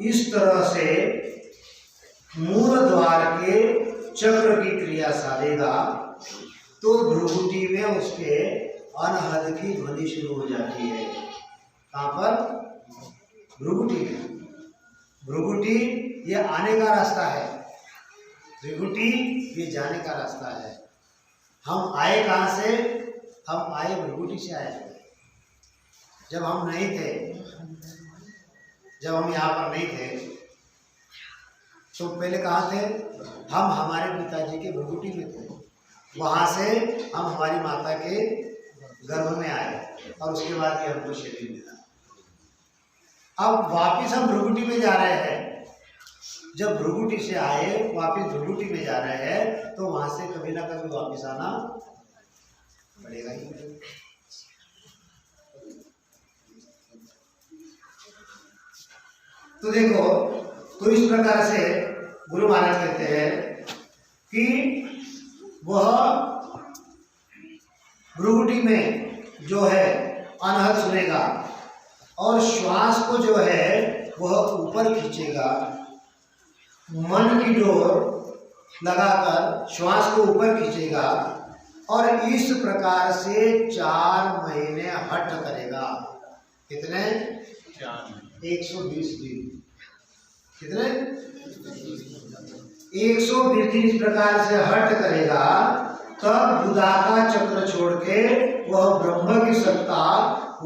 इस तरह से मूल द्वार के चक्र की क्रिया साधेगा तो भ्रुकुटी में उसके अनहद की ध्वनि शुरू हो जाती है। कहाँ पर? भ्रुकुटी में। भ्रुकुटी ये आने का रास्ता है, भ्रुकुटी ये जाने का रास्ता है। हम आए कहाँ से? हम आए भ्रुकुटी से आए। जब हम नहीं थे, जब हम यहाँ पर नहीं थे, तो पहले कहाँ थे? हम हमारे पिताजी के भ्रुकुटी में थे। वहाँ से हम हमारी माता के गर्भ में आए और उसके बाद ये हमको शरीर मिला। अब वापिस हम भ्रुकुटी में जा रहे हैं। जब भ्रुकुटी से आए वापिस भ्रुकुटी में जा रहे हैं, तो वहाँ से कभी ना कभी वापिस आना पड़ेगा ही। तो देखो, तो इस प्रकार से गुरु महाराज कहते हैं कि वह भ्रुकुटी में जो है अनहद सुनेगा और श्वास को जो है वह ऊपर खींचेगा। मन की डोर लगाकर श्वास को ऊपर खींचेगा और इस प्रकार से 4 महीने हठ करेगा। कितने? 120 दिन। कितने? 120 दिन इस प्रकार से हठ करेगा, तब बुधा का चक्र छोड़ के वह ब्रह्म की सत्ता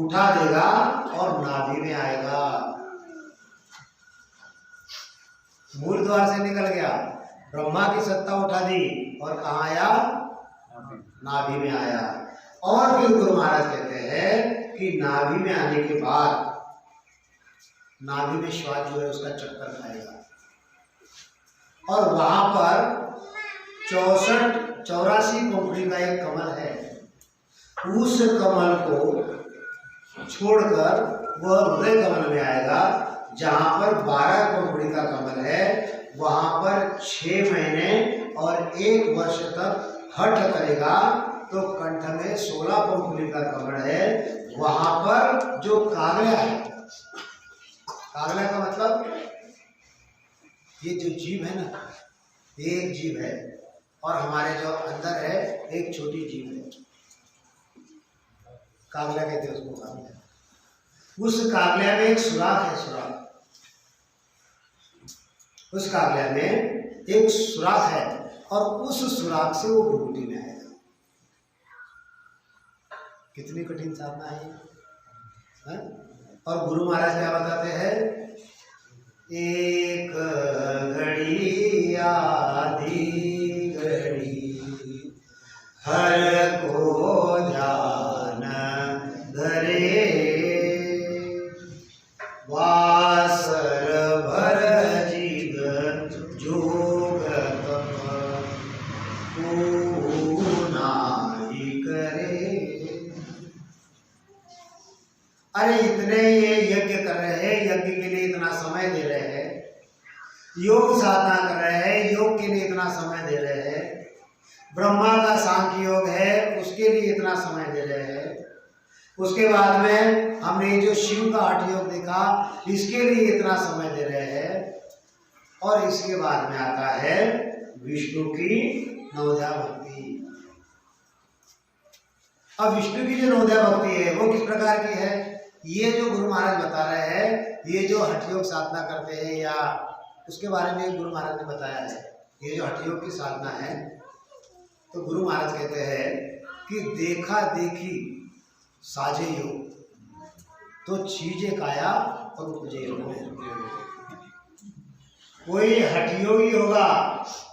उठा देगा और नाभि में आएगा। मूल द्वार से निकल गया, ब्रह्मा की सत्ता उठा दी और कहाँ आया? नाभि में आया। और फिर गुरु महाराज कहते हैं कि नाभि में आने के बाद नाभि में श्वास जो है उसका चक्कर खाएगा और वहां पर 84 पंखुड़ी का एक कमल है। उस कमल को छोड़कर वह हृदय कमल में आएगा, जहां पर 12 पंखुड़ी का कमल है। वहां पर 6 महीने और 1 वर्ष तक हठ करेगा। तो कंठ में 16 पंखुड़ी का कमल है। वहां पर जो कागला है, कागला का मतलब ये जो जीव है ना, ये एक जीव है और हमारे जो अंदर है एक छोटी जीव है। कागला कहते हैं उसको, कागला। उस कागला में एक सुराख है, सुराख। उस कागला में एक सुराख है और उस सुराख से वो भ्रुकुटी में आएगा। कितनी कठिन साधना है? और गुरु महाराज क्या बताते हैं? एक घड़ी आधी घड़ी हर को ध्यान धरे, वासर भर जीव जोग नाहि करे। अरे इतने ये यज्ञ के लिए इतना समय दे रहे हैं, योग साधना कर रहे हैं, योग के लिए इतना समय दे रहे हैं, ब्रह्मा का सांख्य योग है उसके लिए इतना समय दे रहे हैं, उसके बाद में हमने जो शिव का हठ योग देखा इसके लिए इतना समय दे रहे हैं, और इसके बाद में आता है विष्णु की नवोदया भक्ति। अब विष्णु की जो नवोदया भक्ति है वो किस प्रकार की है, ये जो गुरु महाराज बता रहे हैं, ये जो हठ योग साधना करते हैं या उसके बारे में गुरु महाराज ने बताया है, ये जो हठ योग की साधना है, तो गुरु महाराज कहते हैं कि देखा देखी साजे योग, तो चीजे काया और उपजे योग। कोई हठ योगी होगा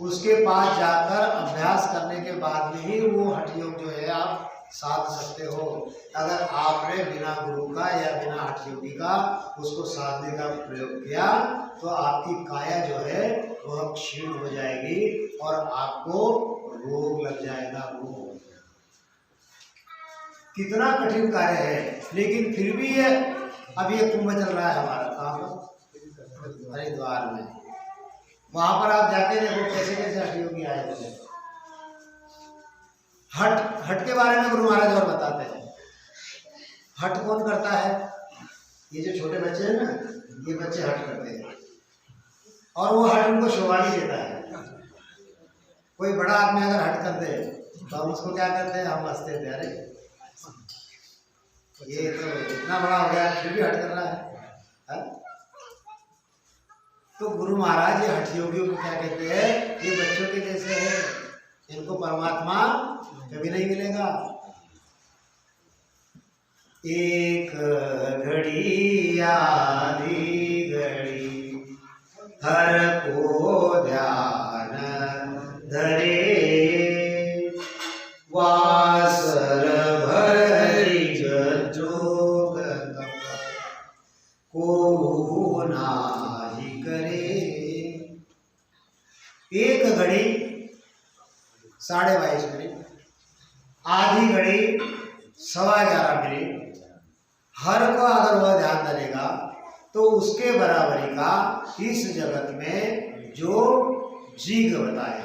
उसके पास जाकर अभ्यास करने के बाद में ही वो हठ योग जो है आप साध सकते हो। अगर आपने बिना गुरु का या बिना हठ योगी का उसको साधने का प्रयोग किया तो आपकी काया जो है वह क्षीण हो जाएगी और आपको रोग लग जाएगा। रोग कितना कठिन कार्य है, लेकिन फिर भी ये अब ये कुंभ चल रहा है हमारा काम हरिद्वार में, वहां पर आप जाके देखो कैसे कैसे हठ योगी आए हुए। हठ के बारे में गुरु महाराज और बताते हैं। हठ कौन करता है, ये जो छोटे बच्चे हैं ना, ये बच्चे हठ करते हैं और वो हठ उनको शोभा भी देता है। कोई बड़ा आदमी अगर हठ कर दे तो हम उसको क्या करते हैं, हम हंसते थे, अरे ये तो इतना बड़ा हो गया फिर भी हठ कर रहा है। तो गुरु महाराज ये हठ योगियों को क्या कहते हैं, ये बच्चों के जैसे है, इनको परमात्मा कभी नहीं मिलेगा। एक घड़ी आधी घड़ी हर को ध्यान धरे, वासर भरी जोग को नाही करे। एक घड़ी 22.5 मिनट, आधी घड़ी 11.15 मिनट, हर को अगर वह ध्यान धरेगा तो उसके बराबरी का इस जगत में जो जीग बताए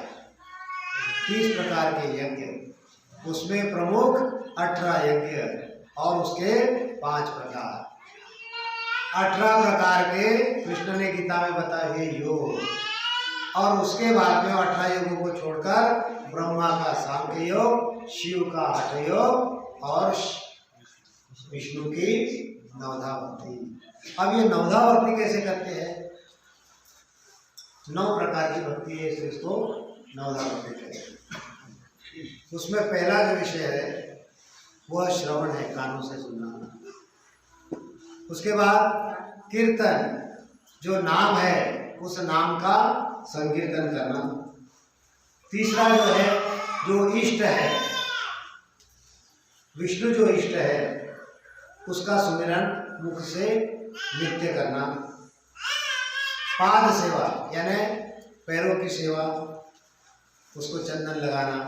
30 प्रकार के यज्ञ, उसमें प्रमुख 18 यज्ञ और उसके 5 प्रकार, 18 प्रकार के कृष्ण ने गीता में बताए योग, और उसके बाद में 18 योगों को छोड़कर ब्रह्मा का सांख्य योग, शिव का हठ योग और विष्णु की नवधा भक्ति। अब ये नवधा भक्ति कैसे करते हैं, 9 प्रकार की भक्ति है, इसको नवधा भक्ति कहते हैं। उसमें पहला जो विषय है वह श्रवण है, कानों से सुनना। उसके बाद कीर्तन, जो नाम है उस नाम का संकीर्तन करना। तीसरा जो है, जो इष्ट है, विष्णु जो इष्ट है उसका सुमिरन मुख से नित्य करना। पाद सेवा यानी पैरों की सेवा, उसको चंदन लगाना,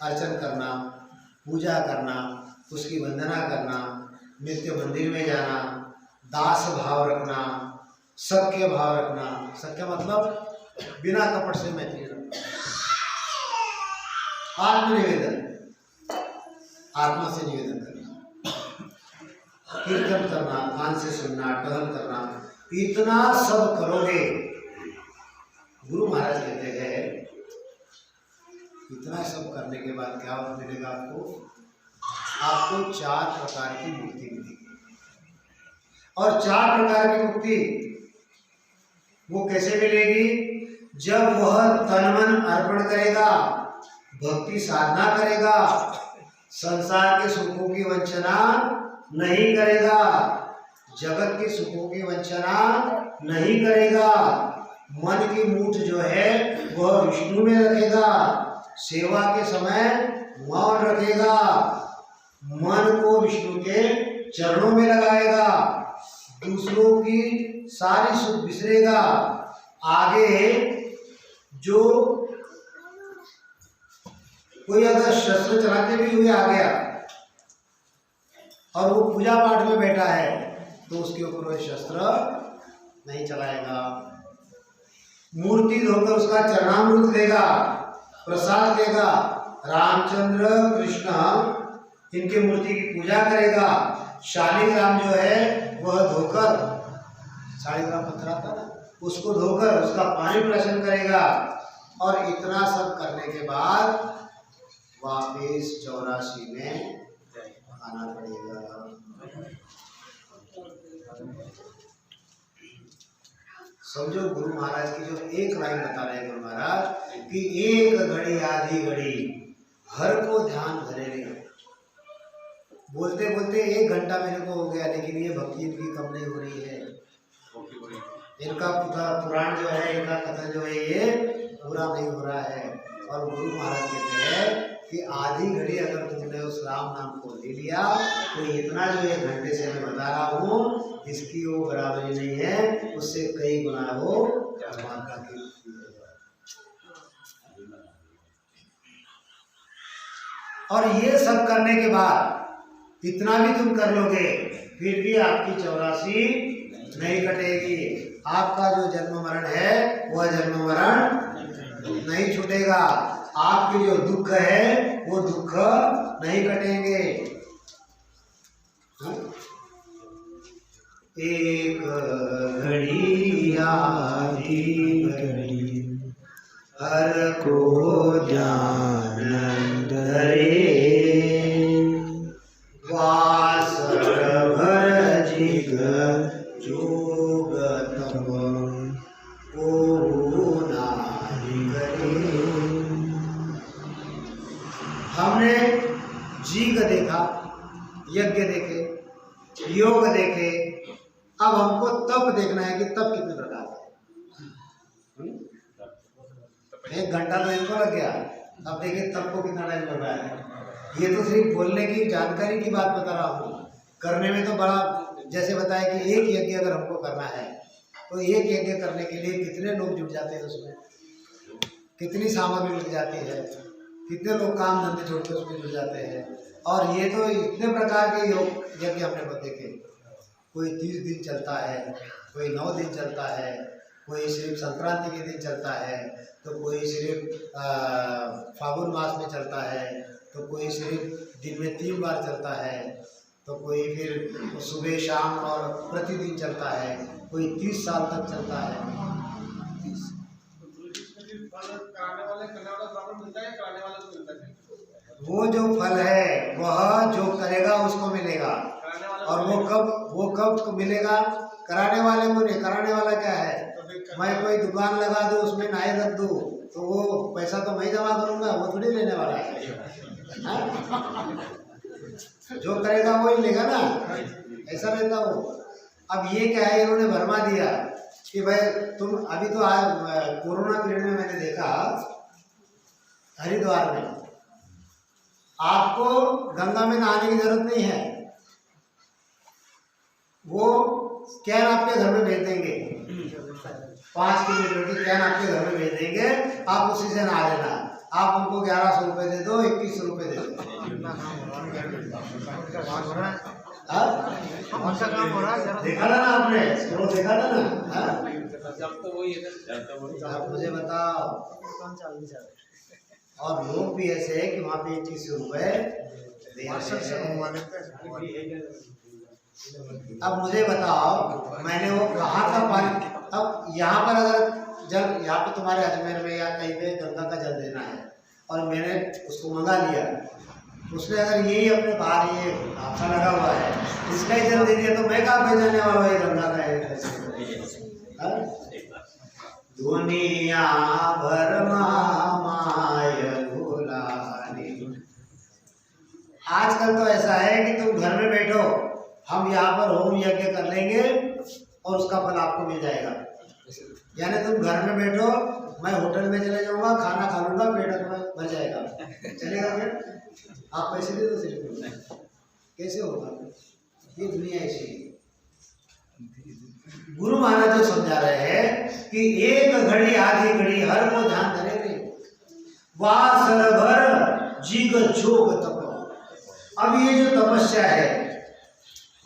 अर्चन करना, पूजा करना, उसकी वंदना करना, नित्य मंदिर में जाना, दास भाव रखना, सबके भाव रखना। सबके मतलब बिना कपट से मैत्री रखना, आत्मनिवेदन, आत्मा से निवेदन करना, कीर्तन करना, कान से सुनना, टहल करना, इतना सब करोगे। गुरु महाराज कहते हैं इतना सब करने के बाद क्या मिलेगा आपको, आपको 4 प्रकार की मुक्ति मिलेगी। और 4 प्रकार की मुक्ति वो कैसे मिलेगी, जब वह तन मन अर्पण करेगा, भक्ति साधना करेगा, संसार के सुखों की वंचना नहीं करेगा, जगत के सुखों की वंचना नहीं करेगा, मन की मूठ जो है वह विष्णु में रखेगा, सेवा के समय मौन रखेगा, मन को विष्णु के चरणों में लगाएगा, दूसरों की सारी सुख बिसरेगा। आगे जो कोई अगर शस्त्र चलाते भी हुए आ गया और वो पूजा पाठ में बैठा है तो उसके ऊपर वह शस्त्र नहीं चलाएगा। मूर्ति धोकर उसका चरणामृत लेगा, प्रसाद लेगा। रामचंद्र कृष्ण इनके मूर्ति की पूजा करेगा। शालिग्राम जो है वह धोकर, शालिग्राम पत्थर आता ना, उसको धोकर उसका पानी प्राशन करेगा। और इतना सब करने के बाद वापिस 84 में आना पड़ेगा। समझो गुरु महाराज की जो एक लाइन बता रहे हैं गुरु महाराज कि एक घड़ी आधी घड़ी हर को ध्यान धरे रहे। बोलते बोलते 1 घंटा मेरे को हो गया, लेकिन ये भक्ति इनकी कम नहीं हो रही है। इनका पुराण जो है, इनका कथन जो है, ये पूरा नहीं हो रहा है। और गुरु महाराज कहते हैं कि आधी घड़ी अगर तुमने उस राम नाम को ले लिया तो इतना जो 1 घंटे से मैं बता रहा हूँ इसकी वो बराबरी नहीं है, उससे कई गुना वो माता की। और ये सब करने के बाद इतना भी तुम कर लोगे फिर भी आपकी 84 नहीं कटेगी। आपका जो जन्म मरण है वह जन्म मरण नहीं छूटेगा। आपके जो दुख है वो दुख नहीं कटेंगे। एक घड़ी आधी घड़ी हर को ध्यान धरे, वास भर जिग जोग तप ओ नाहि करे। हमने जीग देखा, यज्ञ देखे, योग देखे, अब हमको तप देखना है कि तप कितने प्रकार का है। 1 घंटा तो इनको लग गया, अब देखिए तप को कितना टाइम लग रहा है। ये तो सिर्फ बोलने की जानकारी की बात बता रहा हूँ, करने में तो बड़ा, जैसे बताया कि एक यज्ञ अगर हमको करना है तो एक यज्ञ करने के लिए कितने लोग जुट जाते हैं, उसमें कितनी सामग्री लग जाती है, कितने लोग काम धंधे छोड़ के उसमें जुट जाते हैं। और ये तो इतने प्रकार के योग यज्ञ हमने को देखे, कोई 30 दिन चलता है, कोई 9 दिन चलता है, कोई सिर्फ संक्रांति के दिन चलता है, तो कोई सिर्फ फागुन मास में चलता है, तो कोई सिर्फ दिन में 3 बार चलता है, तो कोई फिर सुबह शाम और प्रतिदिन चलता है, कोई 30 साल तक चलता है। वो जो फल है वह जो करेगा उसको मिलेगा। और वो कब मिलेगा? कराने वाले को नहीं। कराने वाला क्या है, मैं कोई दुकान लगा दूं, उसमें नाई रख दूं, तो वो पैसा तो मैं जमा करूंगा, वो थोड़ी लेने वाला है। जो करेगा वही लेगा ना, ऐसा रहता हो। अब ये क्या है, इन्होंने भरमा दिया कि भाई तुम अभी तो आज कोरोना पीरियड में मैंने देखा हरिद्वार में आपको गंगा में नहाने की जरूरत नहीं है, वो कैन आपके घर में भेज देंगे, 5 किलोमीटर की कैन आपके घर में भेज देंगे, आप उसी से नहा लेना। आप उनको 1100 रुपये दे दो, 2100 रुपये दे दो। देखा था ना आपने, वो देखा था ना। आप मुझे बताओ। और लोग भी ऐसे है कि वहाँ पे 2100 रुपये दे रहे हैं। अब मुझे बताओ, मैंने वो कहाँ का पानी, अब यहाँ पर अगर जल, यहाँ पे तुम्हारे अजमेर में या कहीं पे गंगा का जल देना है और मैंने उसको मंगा लिया, उसने अगर यही अपने बाहर ये हाथा लगा हुआ है, इसका ही जल दे दिया, तो मैं कहाँ भेजने वाला हूँ ये गंगा का है। दुनिया भर माय भुलानी। आजकल तो ऐसा है कि तुम घर में बैठो, हम यहाँ पर होम यज्ञ कर लेंगे और उसका फल आपको मिल जाएगा। यानी तुम घर में बैठो, मैं होटल में चले जाऊंगा, खाना खा लूंगा, पेट भर जाएगा, चलेगा फिर? आप पैसे दे दो सिर्फ, कैसे होगा? ये दुनिया ऐसी है। गुरु महाराज जो समझा रहे हैं कि एक घड़ी आधी घड़ी हर को ध्यान धरे रे, वासर भर जिग जोग तप। अब ये जो तपस्या है,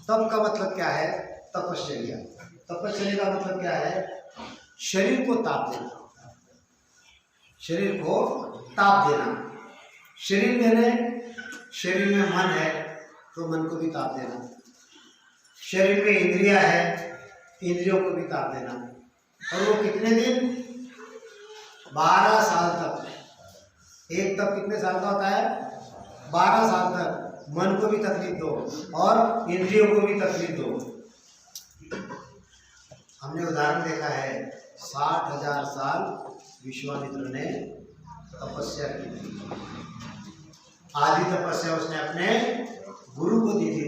तप का मतलब क्या है? तपश्चर्या। तपश्चर्या का मतलब क्या है? शरीर को ताप देना, शरीर को ताप देना। शरीर शरीर में मन है तो मन को भी ताप देना, शरीर में इंद्रिया है, इंद्रियों को भी ताप देना। और वो कितने दिन? 12 साल तक। एक तप कितने साल का होता है? 12 साल तक मन को भी तकलीफ दो और इंद्रियों को भी तकलीफ दो। हमने उदाहरण देखा है, 60,000 साल विश्वामित्र ने तपस्या की थी। आदि तपस्या उसने अपने गुरु को दी थी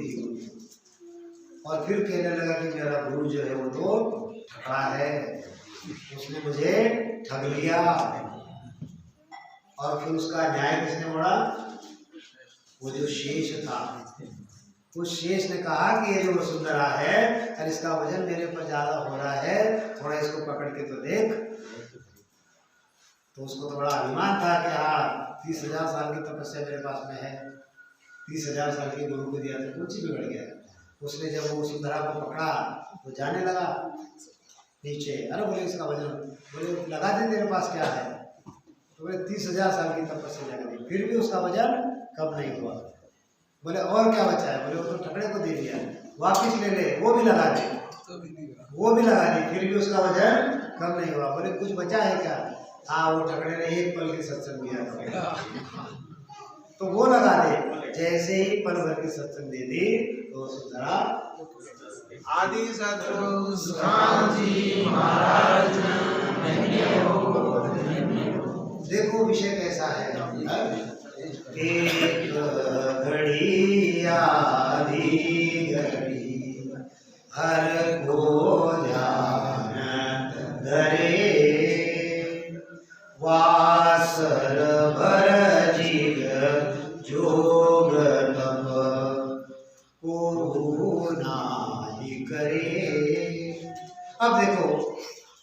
और फिर कहने लगा कि मेरा गुरु जो है वो तो ठगा है, उसने मुझे ठग लिया। और फिर उसका न्याय किसने मोड़ा? वो जो शेष था, उस शेष ने कहा कि ये जो वसुंधरा है और इसका वजन मेरे पर ज्यादा हो रहा है, थोड़ा इसको पकड़ के तो देख। तो उसको तो बड़ा अभिमान था कि हाँ 30,000 साल की तपस्या मेरे पास में है, 30,000 साल के गुरु को दिया तो कुछ ही बिगड़ गया। उसने जब वो वसुंधरा को पकड़ा तो जाने लगा नीचे। अरे बोले इसका वजन, बोले लगा दे तेरे पास क्या है? तो बोले 30,000 साल की तपस्या लगा दी, फिर भी उसका वजन कम नहीं हुआ। बोले और क्या बचा है? बोले वो तो ठकड़े को दे दिया, वापिस ले ले, वो भी लगा दे, वो भी लगा दी, फिर भी उसका वजन कम नहीं हुआ। बोले कुछ बचा है क्या? हाँ वो ठकड़े ने एक पल की सत्संग दिया था तो वो लगा दे। जैसे ही पल भर की सत्संग दे दी तो सुधरा। आदि सद्गुरु राम जी महाराज। देखो विषय कैसा है, एक घड़ी आधी घड़ी हर को ध्यान धरे, वासर भर जीव जोग तप को नाही करे। अब देखो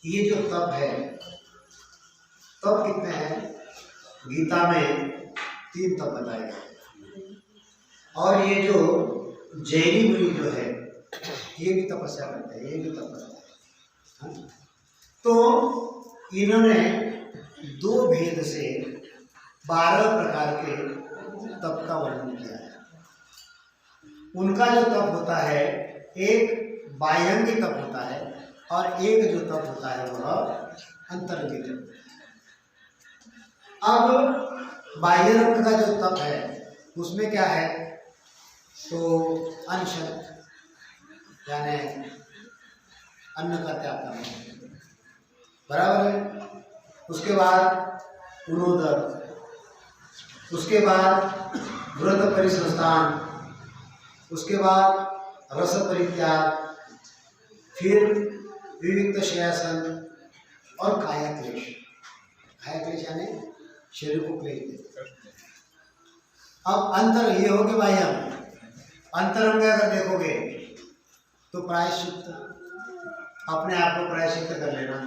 ये जो तप है, तप कितने हैं? गीता में 3 तप बताए गए। और ये जो जैनी मुनि जो है ये भी तपस्या करते हैं, ये भी तप करते हैं। तो इन्होंने 2 भेद से 12 प्रकार के तप का वर्णन किया है। उनका जो तप होता है एक बाह्यंगी तप होता है और एक जो तप होता है वह अंतरंगी तप। अब बाह्य रंग का जो तप है उसमें क्या है? तो अनशन यानी अन्न का त्याग करना, बराबर है। उसके बाद उनोदक, उसके बाद व्रत परिसंस्थान, उसके बाद रस परित्याग, फिर विविक्त शयासन और काया क्लेश। काया क्लेश यानी शरीर को क्लेश देते। अब अंतर ये हो गए भाई, हम अंतरंग अगर देखोगे तो प्रायश्चित, अपने आप को प्रायश्चित कर लेना,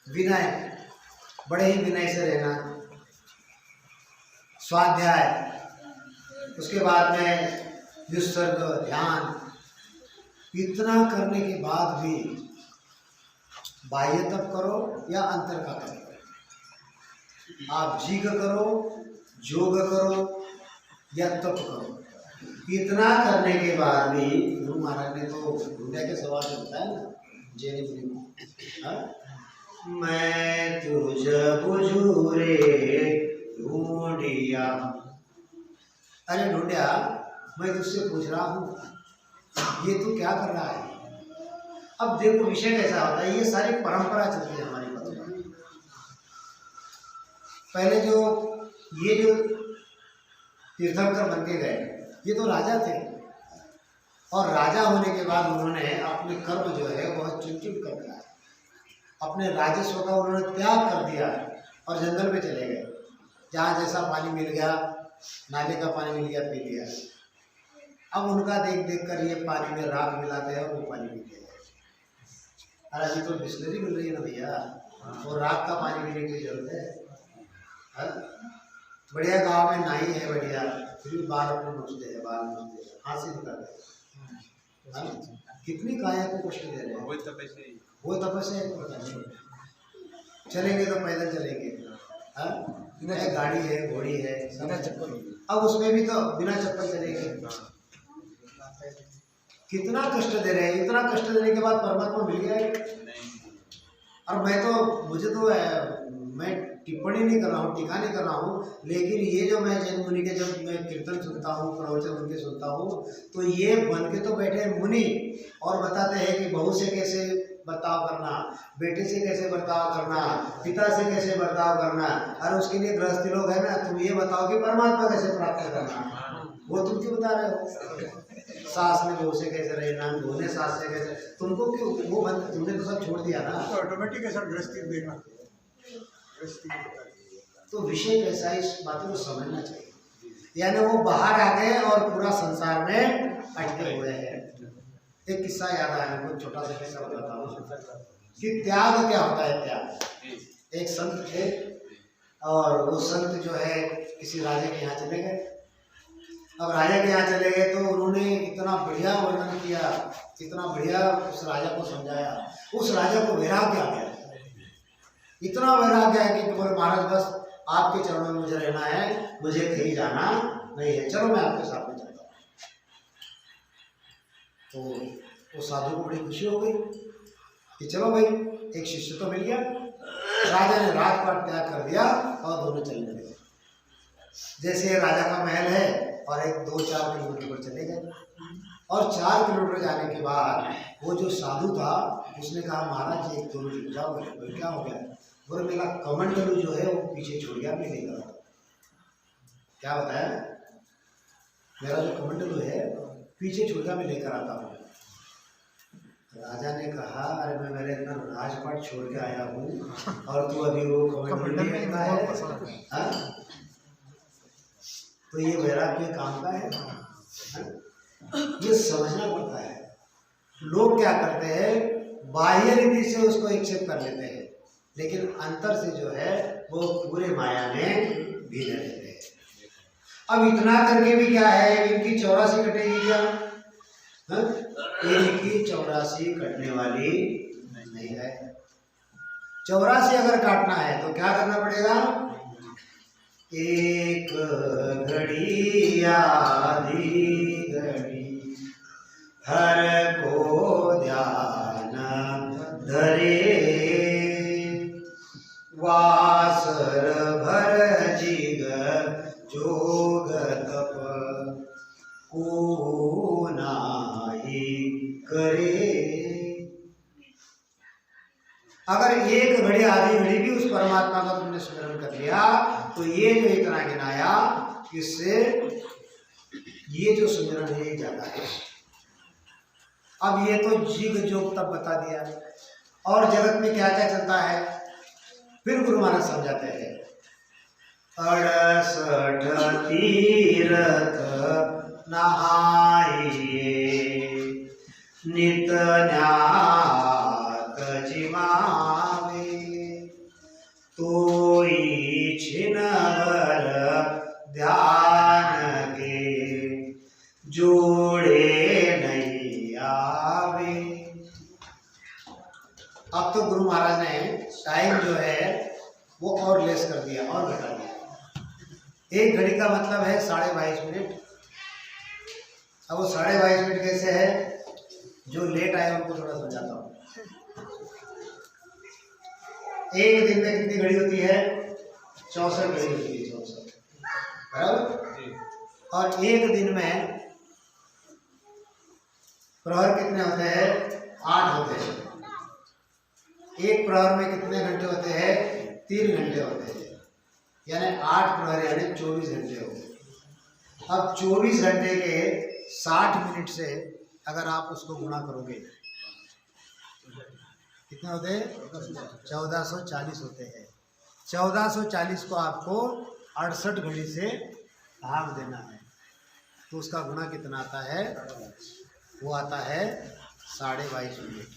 विनय, बड़े ही विनय से रहना, स्वाध्याय, उसके बाद में विसर्ग, ध्यान। इतना करने के बाद भी बाह्य तप करो या अंतर का तप करो, आप जीग करो, जोग करो या तप करो, इतना करने के बाद भी गुरु महाराज ने तो ढूंढे के सवाल होता है ना जैनी मुनि को, मैं तुझ बुझूरे ढूंढिया। अरे ढूंढिया, मैं तुझसे पूछ रहा हूँ ये तू क्या कर रहा है? अब देखो विषय कैसा होता है, ये सारी परंपरा चलती है हमारी पास। पहले ये जो तीर्थंकर बन के गए ये तो राजा थे, और राजा होने के बाद उन्होंने अपने कर्म जो है वह चुन चुन कर दिया, अपने राजस्व का उन्होंने त्याग कर दिया और जंगल में चले गए। जहाँ जैसा पानी मिल गया, नाले का पानी मिल गया, पी लिया। अब उनका देख देख कर ये पानी में राख मिलाते हैं और वो पानी पी गए। अरे अभी तो बिस्लरी मिल रही है ना भैया, और राख का पानी पीने की जरूरत है? बढ़िया गाँव में नाई है बढ़िया, फिर भी बाल अपने नोचते हैं, बाल नोचते हैं, हाथ से निकालते हैं। हाँ? कितनी काया को कष्ट दे रहे हैं। वही तपस्या ही। वो तपस्या है, पता नहीं। चलेंगे तो पैदल चलेंगे, हाँ? बिना गाड़ी है, घोड़ी है, बिना चप्पल। अब उसमें भी तो बिना चप्पल चलेंगे। कितना कष्ट दे रहे हैं। इतना कष्ट देने के बाद परमात्मा मिल गया है। और मुझे तो मैं टिप्पणी नहीं कर रहा हूँ, टीका नहीं कर रहा हूँ, लेकिन ये जो मैं जैन मुनि के जब मैं कीर्तन सुनता हूँ, प्रवचन उनके सुनता हूँ, तो ये बन के तो बैठे मुनि और बताते हैं कि बहू से कैसे बर्ताव करना, बेटे से कैसे बर्ताव करना, पिता से कैसे बर्ताव करना। और उसके लिए गृहस्थी लोग है ना, तुम ये बताओ कि परमात्मा कैसे प्राप्त करना, वो तुम क्यों बता रहे हो। सास ने बहू से कैसे रहना, बहू ने सास से कैसे, तुमको क्यों वो बंद, तुमने तो सब छोड़ दिया ना। तो ऑटोमेटिक है सर गृहस्थी देखना। तो विषय कैसा है, इस बातों को समझना चाहिए। यानी वो बाहर आ गए और पूरा संसार में अटके हुए हैं। एक किस्सा याद आया मेरे को, छोटा सा किस्सा बताता हूँ कि त्याग क्या होता है। त्याग, एक संत थे और वो संत जो है किसी राजा के यहाँ चले गए। अब राजा के यहाँ चले गए तो उन्होंने इतना बढ़िया वर्णन किया, इतना बढ़िया उस राजा को समझाया। उस राजा को वैराग्य आ गया, इतना वैराग्य है कि बोले महाराज बस आपके चरणों में मुझे रहना है, मुझे कहीं जाना नहीं है, चलो मैं आपके साथ में चलता हूँ। तो उस साधु को बड़ी खुशी हो गई कि चलो भाई एक शिष्य तो मिल गया। राजा ने रात पाट त्याग कर दिया और दोनों चलने लगे। जैसे राजा का महल है और एक 2-4 किलोमीटर पर चले गए। और 4 किलोमीटर जाने के बाद वो जो साधु था उसने कहा महाराज जी 1-2 मिनट रुक जाओ। बोले क्या हो गया। बोले मेरा कमंडलू जो है वो पीछे छोड़ गया, मैं लेकर आता। क्या बताया, मेरा जो कमंडलू है पीछे छोड़ गया, मैं लेकर आता हूँ। राजा ने कहा अरे मैं मेरे इतना राजपाट छोड़ के आया हूँ और तू अभी वो कमंडल में है, हाँ? तो ये वैराग्य काम का है, हाँ? ये समझना पड़ता है। लोग क्या करते हैं, बाह्य रीति से उसको एक्सेप्ट कर लेते हैं, लेकिन अंतर से जो है वो पूरे माया में भीगे रहते हैं। अब इतना करके भी क्या है, इनकी 84 कटेगी क्या, हाँ? इनकी 84 कटने वाली नहीं है। 84 अगर काटना है तो क्या करना पड़ेगा, एक घड़ी आधी घड़ी हर को ध्यान धरे, वासर भर जिग जोग तप को नाही करे। अगर एक घड़ी आधी घड़ी भी उस परमात्मा का तुमने स्मरण कर लिया तो ये जो इतना गिनाया, इससे ये जो स्मरण है ये ज्यादा है। अब ये तो जिग जोग तब बता दिया, और जगत में क्या क्या चलता है फिर गुरु महाराज समझाते हैं। 68 तीर्थ नहाइए नित न्यात जिमावे, तोई छिन भर ध्यान के जोड़े नहीं आवे। अब तो गुरु महाराज ने टाइम जो है वो और लेस कर दिया और घटा दिया। 1 घड़ी का मतलब है 22.5 मिनट। अब वो 22.5 मिनट कैसे है, जो लेट आए उनको थोड़ा समझाता हूँ। एक दिन में कितनी घड़ी होती है, 64 घड़ी होती है, 64 बराबर। और एक दिन में प्रहर कितने होते हैं, 8 होते हैं। एक प्रहर में कितने घंटे होते हैं, 3 घंटे होते हैं, यानी 8 प्रहर यानी 24 घंटे हो गए। अब 24 घंटे के 60 मिनट से अगर आप उसको गुणा करोगे कितने होते हैं, 1440 होते हैं। 1440 को आपको 68 घड़ी से भाग देना है, तो उसका गुणा कितना आता है, वो आता है 22.5 मिनट।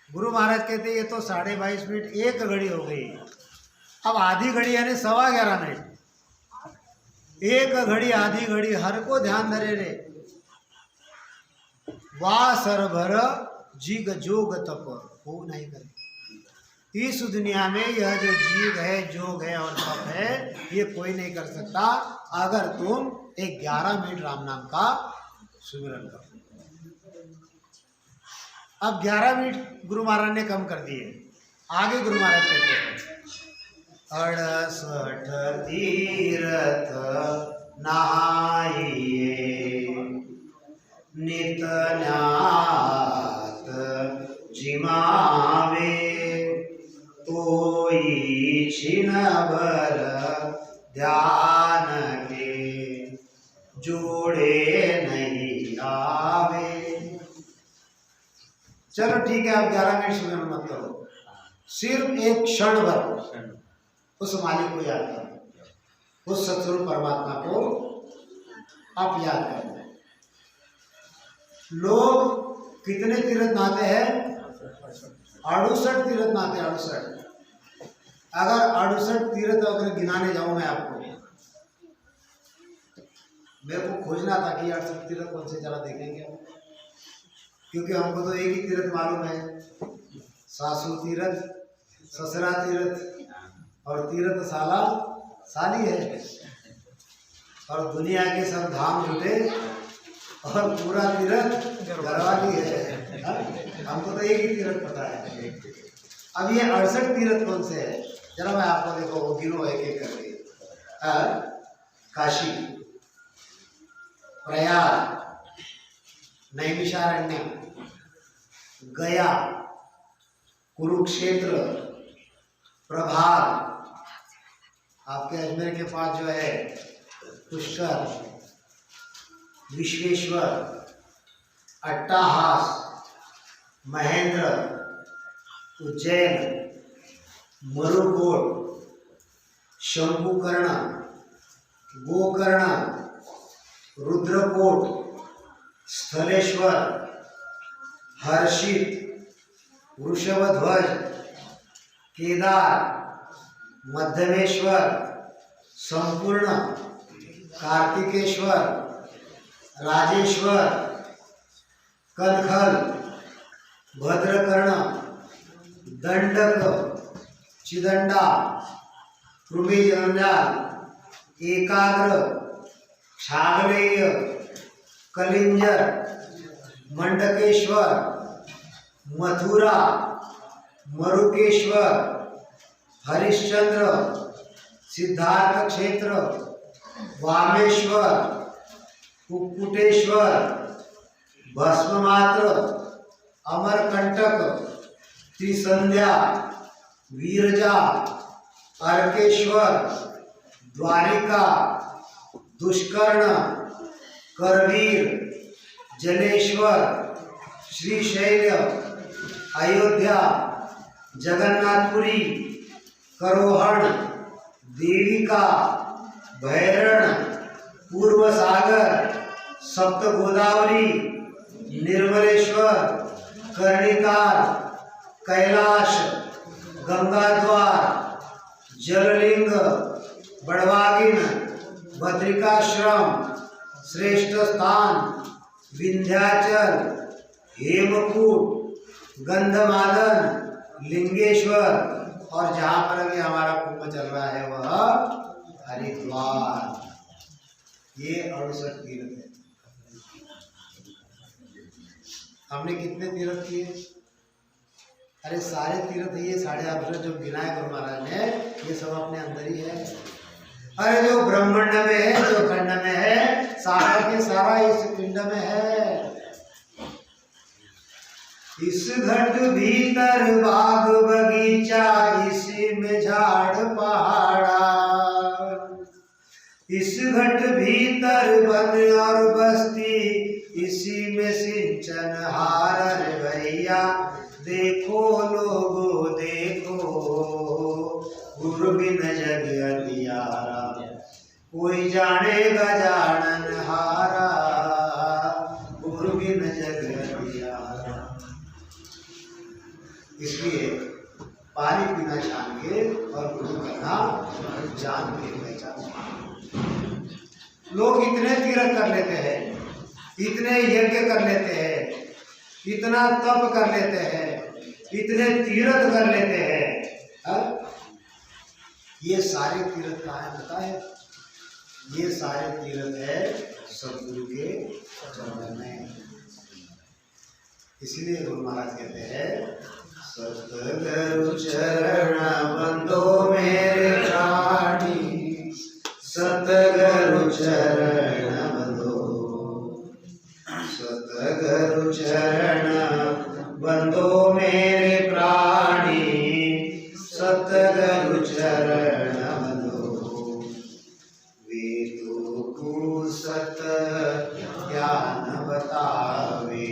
गुरु महाराज कहते हैं ये तो 22.5 मिनट 1 घड़ी हो गई। अब आधी घड़ी यानी 11.25 मिनट। 1 घड़ी आधी घड़ी हर को ध्यान धरे रे, वासर भर जीग जोग तप हो नहीं करे। इस दुनिया में यह जो जीग है, जोग है और तप है, ये कोई नहीं कर सकता अगर तुम एक 11 मिनट राम नाम का सुमिरन करो। अब 11 मिनट गुरु महाराज ने कम कर दिए। आगे गुरु महाराज कहते हैं 68 तीर्थ नहाइए, नित न्यात जिमावे, तोई छिन भर ध्यान के, जोड़े नहीं आवे। चलो ठीक है, आप 11 मिनट सुमिरन मत करो, सिर्फ एक क्षण भर उस मालिक को याद करो, उस सतस्वरूप परमात्मा को आप याद करो। लोग कितने तीर्थ नहाते हैं? 68 तीर्थ नहाते हैं, 68। अगर 68 तीर्थ अगर गिनाने जाऊं मैं आपको, मेरे को खोजना था कि 68 तीर्थ कौन से, जरा देखेंगे, क्योंकि हमको तो एक ही तीर्थ मालूम है, सासू तीर्थ, ससुरा तीर्थ और तीर्थ साला साली है, और दुनिया के सब धाम जुटे और पूरा तीर्थ घरवाली है। हमको तो एक ही तीर्थ पता है। अब ये 68 तीर्थ कौन से है, जरा मैं आपको देखो वो गिनो एक एक करके। काशी, प्रयाग, नैमिषारण्य, गया, कुरुक्षेत्र, प्रभाग, आपके अजमेर के पास जो है पुष्कर, विश्वेश्वर, अट्टाहास, महेंद्र, उज्जैन, मरुकोट, शंकुकर्ण, गोकर्ण, रुद्रकोट, स्थलेश्वर, हर्षित, वृषभध्वज, केदार, मध्यमेश्वर, संपूर्ण, कार्तिकेश्वर, राजेश्वर, कनखल, भद्रकर्ण, दंडक, चिदंडा, कृमिजंजाल, एकाग्र, छागलेय, कलिंजर, मंडकेश्वर, मथुरा, मरुकेश्वर, हरिश्चंद्र, सिद्धार्थ क्षेत्र, वामेश्वर, कुक्कुटेश्वर, भस्ममात्र, अमरकंटक, त्रिसंध्या, वीरजा, अर्केश्वर, द्वारिका, दुष्कर्ण, करवीर, जलेश्वर, श्रीशैल, अयोध्या, जगन्नाथपुरी, करोहण, देविका, भैरण, पूर्व सागर, सप्त गोदावरी, निर्मलेश्वर, कर्णिकार, कैलाश, गंगाद्वार, जललिंग, बड़वागिन, बद्रिकाश्रम, श्रेष्ठ स्थान, विंध्याचल, हेमकूट, गंधमादन, लिंगेश्वर, और जहाँ पर अभी हमारा कुंभ चल रहा है वह हरिद्वार। ये 68 तीर्थ है। हमने कितने तीर्थ किए? अरे सारे तीर्थ ये 8.5 जो गिनाए गुरु महाराज ने, ये सब अपने अंदर ही है। अरे जो ब्रह्मांड में है, जो खंड में है, सारा के सारा इस पिंड में है। इस घट भीतर बाग बगीचा, इसी में झाड़ पहाड़ा, इस घट भीतर वन और बस्ती, इसी में सिंचन हार। भैया देखो लोगो देखो, गुरु बिन जग अंधियारा, कोई जानेगा जानन हारा, गुरु बिन जग अंधियारा। इसलिए पानी पीना जान के और गुरु करना जान के पहचान। लोग इतने तीर्थ कर लेते हैं, इतने यज्ञ कर लेते हैं, इतना तप कर लेते हैं, इतने तीर्थ कर लेते हैं, हाँ? ये सारे तीर्थ कहाँ है पता है? ये सारे तीर्थ है सतगुरु के चरण में। इसलिए गुरु महाराज कहते हैं सतगुरु चरण बंदो मेरे प्राणी, सतगुरु चरण बंदो, सतगुरु चरण बंदो मेरे प्राणी, सतगुरु चरण बंदो। वे तो को सत ज्ञान बतावे,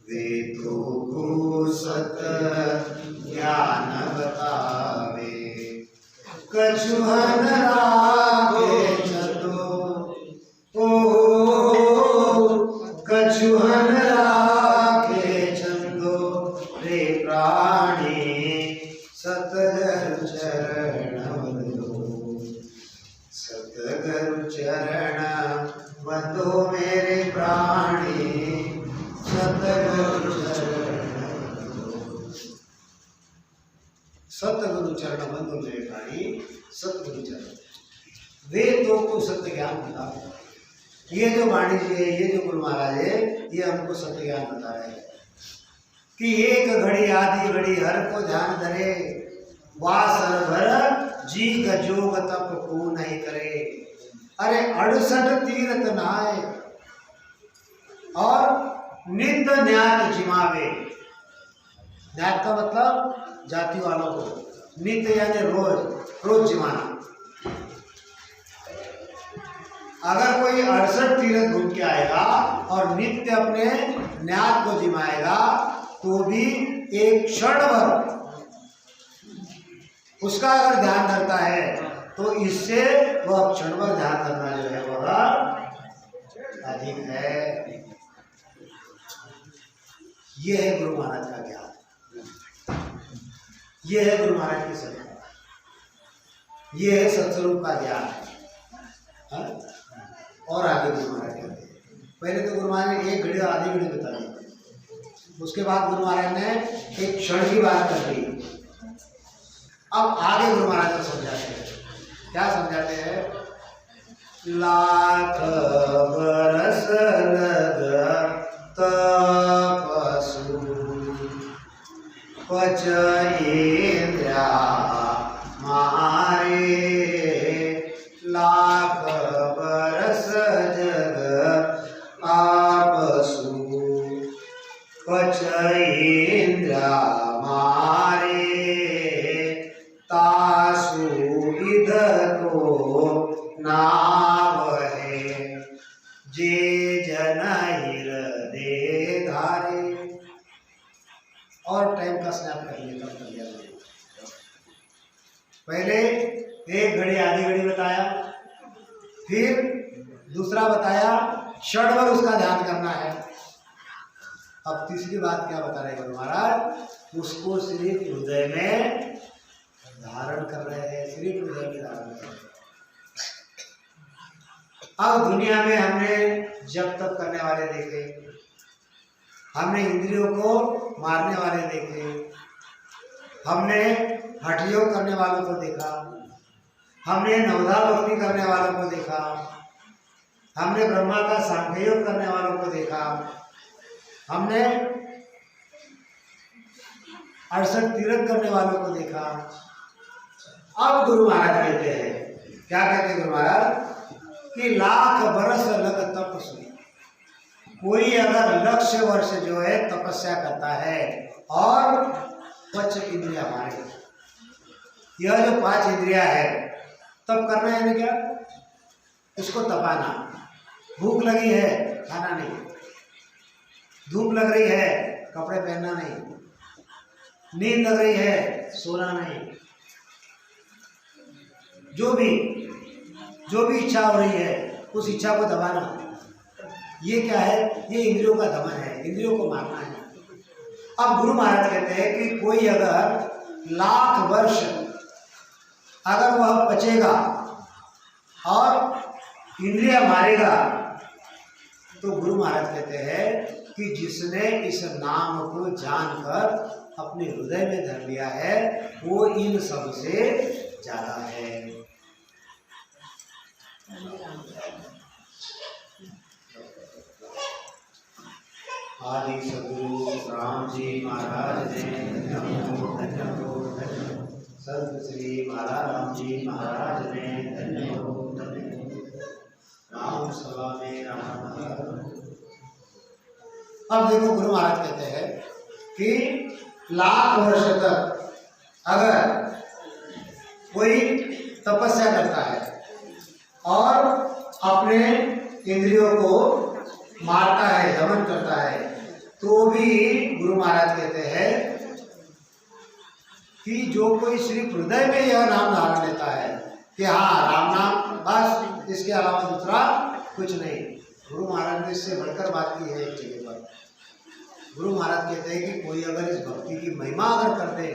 वे तो को सत ज्ञान बतावे, कछुहन रागे चलो, ओ कछुहन रागे चंदो रे प्राणी, सतगुरु चरण बंदो, सतगुरु चरण बंदो मेरे प्राणी, सतगुरु चरण बंदो, सतगुरु चरण बंदो मेरे प्राणी, सतगुरु चरण। वे तो को सत्य ज्ञान बता, ये जो वाणी जी है, ये जो गुरु महाराज है, ये हमको सत्य ज्ञान बता रहे हैं कि एक घड़ी आधी घड़ी हर को ध्यान धरे, वासर भर जी जोग तप को नहीं करे। अरे 68 तीर्थ नहाए और नित्य न्यात जिमावे। न्यात का मतलब जाति वालों को, नित्य यानी रोज, रोज जिमाना। अगर कोई 68 तीर्थ घूम के आएगा और नित्य अपने न्यात को जिमाएगा तो भी एक क्षण भर उसका अगर ध्यान धरता है तो इससे वह क्षण भर ध्यान धरना जो है वह अधिक है। ये है गुरु महाराज का ज्ञान, ये है गुरु महाराज की सत्ता, ये है सत्स्वरूप का ज्ञान। हाँ? और आगे गुरु महाराज कहते हैं, पहले तो गुरु महाराज ने एक घड़ी आधी घड़ी बता दी, उसके बाद गुरु महाराज ने एक क्षण की बात कर दी। अब आगे गुरु महाराज को समझाते हैं, क्या समझाते हैं? लाख बरस लग तपसु पच इंद्रिया मारे, लाख बरस जग आपसु पच इंद्रिया मारे, तासु इध तो नावहे, जे जन हृदय धारे। और टाइम का स्नैप कर लिया, कर लिया। पहले एक घड़ी आधी घड़ी बताया, फिर दूसरा बताया क्षण भर उसका ध्यान करना है। अब तीसरी बात क्या बता रहे गुरु महाराज? उसको सिर्फ हृदय में धारण कर रहे हैं, सिर्फ हृदय में धारण कर रहे हैं। अब दुनिया में हमने जप तप करने वाले देखे, हमने इंद्रियों को मारने वाले देखे, हमने हठ योग करने वालों को देखा, हमने नवधा भक्ति करने वालों को देखा, हमने ब्रह्मा का सांख्य योग करने वालों को देखा, हमने 68 तीर्थ करने वालों को देखा। अब गुरु महाराज कहते हैं, क्या कहते हैं गुरु महाराज? कि लाख बरस लग तपस्वी, कोई अगर लक्ष्य वर्ष जो है तपस्या करता है और 5 इंद्रिया मारे, यह जो 5 इंद्रिया है तप करना है ना, क्या उसको तपाना। भूख लगी है खाना नहीं, धूप लग रही है कपड़े पहनना नहीं, नींद लग रही है सोना नहीं, जो भी इच्छा हो रही है उस इच्छा को दबाना। ये क्या है? ये इंद्रियों का दमन है, इंद्रियों को मारना है। अब गुरु महाराज कहते हैं कि कोई अगर लाख वर्ष अगर वह बचेगा और इंद्रिया मारेगा तो गुरु महाराज कहते हैं कि जिसने इस नाम को जानकर अपने हृदय में धर लिया है वो इन सब से ज्यादा है। आदि सदगुरु राम जी महाराज ने संत श्री माला राम जी महाराज ने धन्य हो राम सभा में राम। अब देखो गुरु महाराज कहते हैं कि लाख वर्ष तक अगर कोई तपस्या करता है और अपने इंद्रियों को मारता है, दमन करता है, तो भी गुरु महाराज कहते हैं कि जो कोई सिर्फ हृदय में यह नाम धारण लेता है कि हाँ राम नाम बस, इसके अलावा दूसरा कुछ नहीं। गुरु महाराज ने इससे बढ़कर बात की है एक जगह पर। गुरु महाराज कहते हैं कि कोई अगर इस भक्ति की महिमा अगर कर दे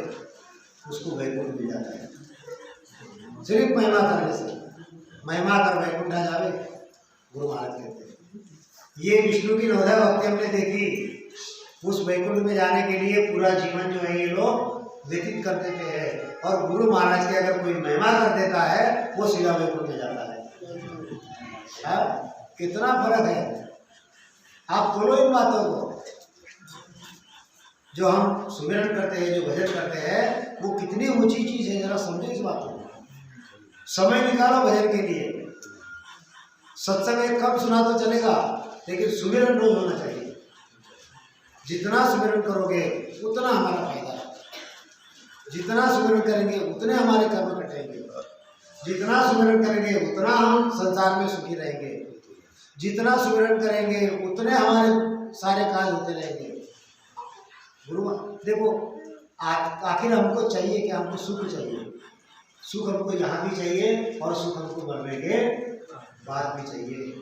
उसको वैकुंठ मिल जाता है। सिर्फ महिमा करने से, महिमा कर वैकुंठ आ जावे, गुरु महाराज कहते हैं। ये विष्णु की नवधा भक्ति हमने देखी, उस वैकुंठ में जाने के लिए पूरा जीवन जो है ये लोग व्यतीत कर देते हैं, और गुरु महाराज की अगर कोई महिमा कर देता है वो सीधा वैकुंठ में जाता है। कितना फर्क है, आप बोलो इन बातों को। जो हम सुमिरन करते हैं, जो भजन करते हैं, वो कितनी ऊंची चीज है, जरा समझो इस बात को। समय निकालो भजन के लिए। सत्संग एक कम सुना तो चलेगा, लेकिन सुमिरन रोज होना चाहिए। जितना सुमिरन करोगे उतना हमारा फायदा है, जितना सुमिरन करेंगे उतने हमारे कर्म कटेंगे, जितना सुमिरन करेंगे उतना हम संसार में सुखी रहेंगे, जितना सुमिरन करेंगे उतने हमारे सारे कार्य होते रहेंगे। गुरु देखो, आखिर हमको चाहिए कि हमको सुख चाहिए। सुख हमको यहाँ भी चाहिए और सुख हमको मरने के बाद भी चाहिए।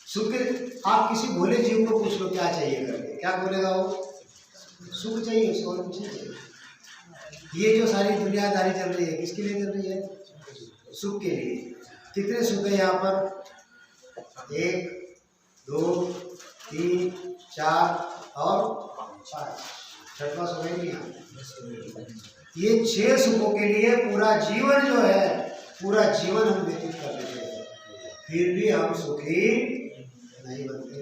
सुख आप किसी भोले जीव को पूछ लो क्या चाहिए करके, क्या बोलेगा वो? सुख चाहिए उसको, और कुछ नहीं चाहिए। ये जो सारी दुनियादारी चल रही है किसके लिए चल रही है? सुख के लिए। कितने सुख है यहाँ पर? 1 2 3 4 और 5, छठवां सुख है नहीं यहाँ। ये 6 सुखों के लिए पूरा जीवन जो है, पूरा जीवन हम व्यतीत कर देते हैं, फिर भी हम सुखी नहीं बनते।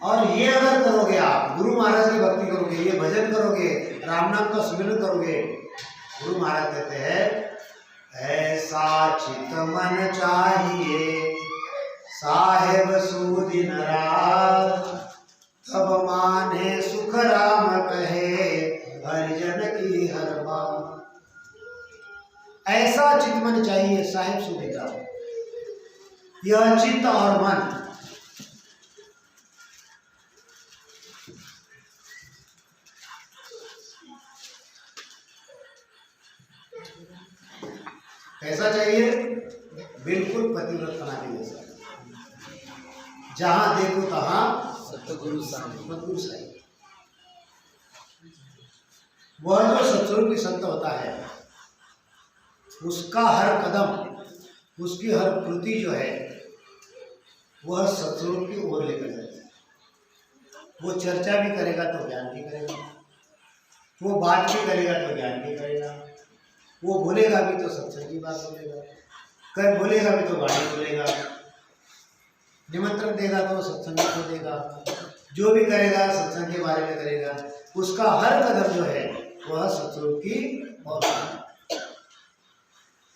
और ये अगर करोगे, आप गुरु महाराज की भक्ति करोगे, ये भजन करोगे, राम नाम का सुमिरन करोगे, गुरु महाराज कहते हैं ऐसा चित मन चाहिए साहेब सुदिन रात, तब माने सुख राम कहे हरिजन की हर बात। ऐसा चित मन चाहिए साहेब सुदिन रात। यह चित्त और मन कैसा चाहिए? बिल्कुल पतिव्रत के जैसा, जहां देखो तहां सतगुरु साईं। वह जो सत्स्वरूपी संत होता है उसका हर कदम, उसकी हर कृति जो है वह सत्स्वरूप की ओर लेकर जाता है। वो चर्चा भी करेगा तो ज्ञान भी करेगा, वो बात भी करेगा तो ज्ञान भी करेगा, वो बोलेगा भी तो सत्संग की बात बोलेगा, कल बोलेगा भी तो वाणी बोलेगा, निमंत्रण देगा तो सत्संग को देगा, जो भी करेगा सत्संग के बारे में करेगा। उसका हर कदम जो है वह सत्संग की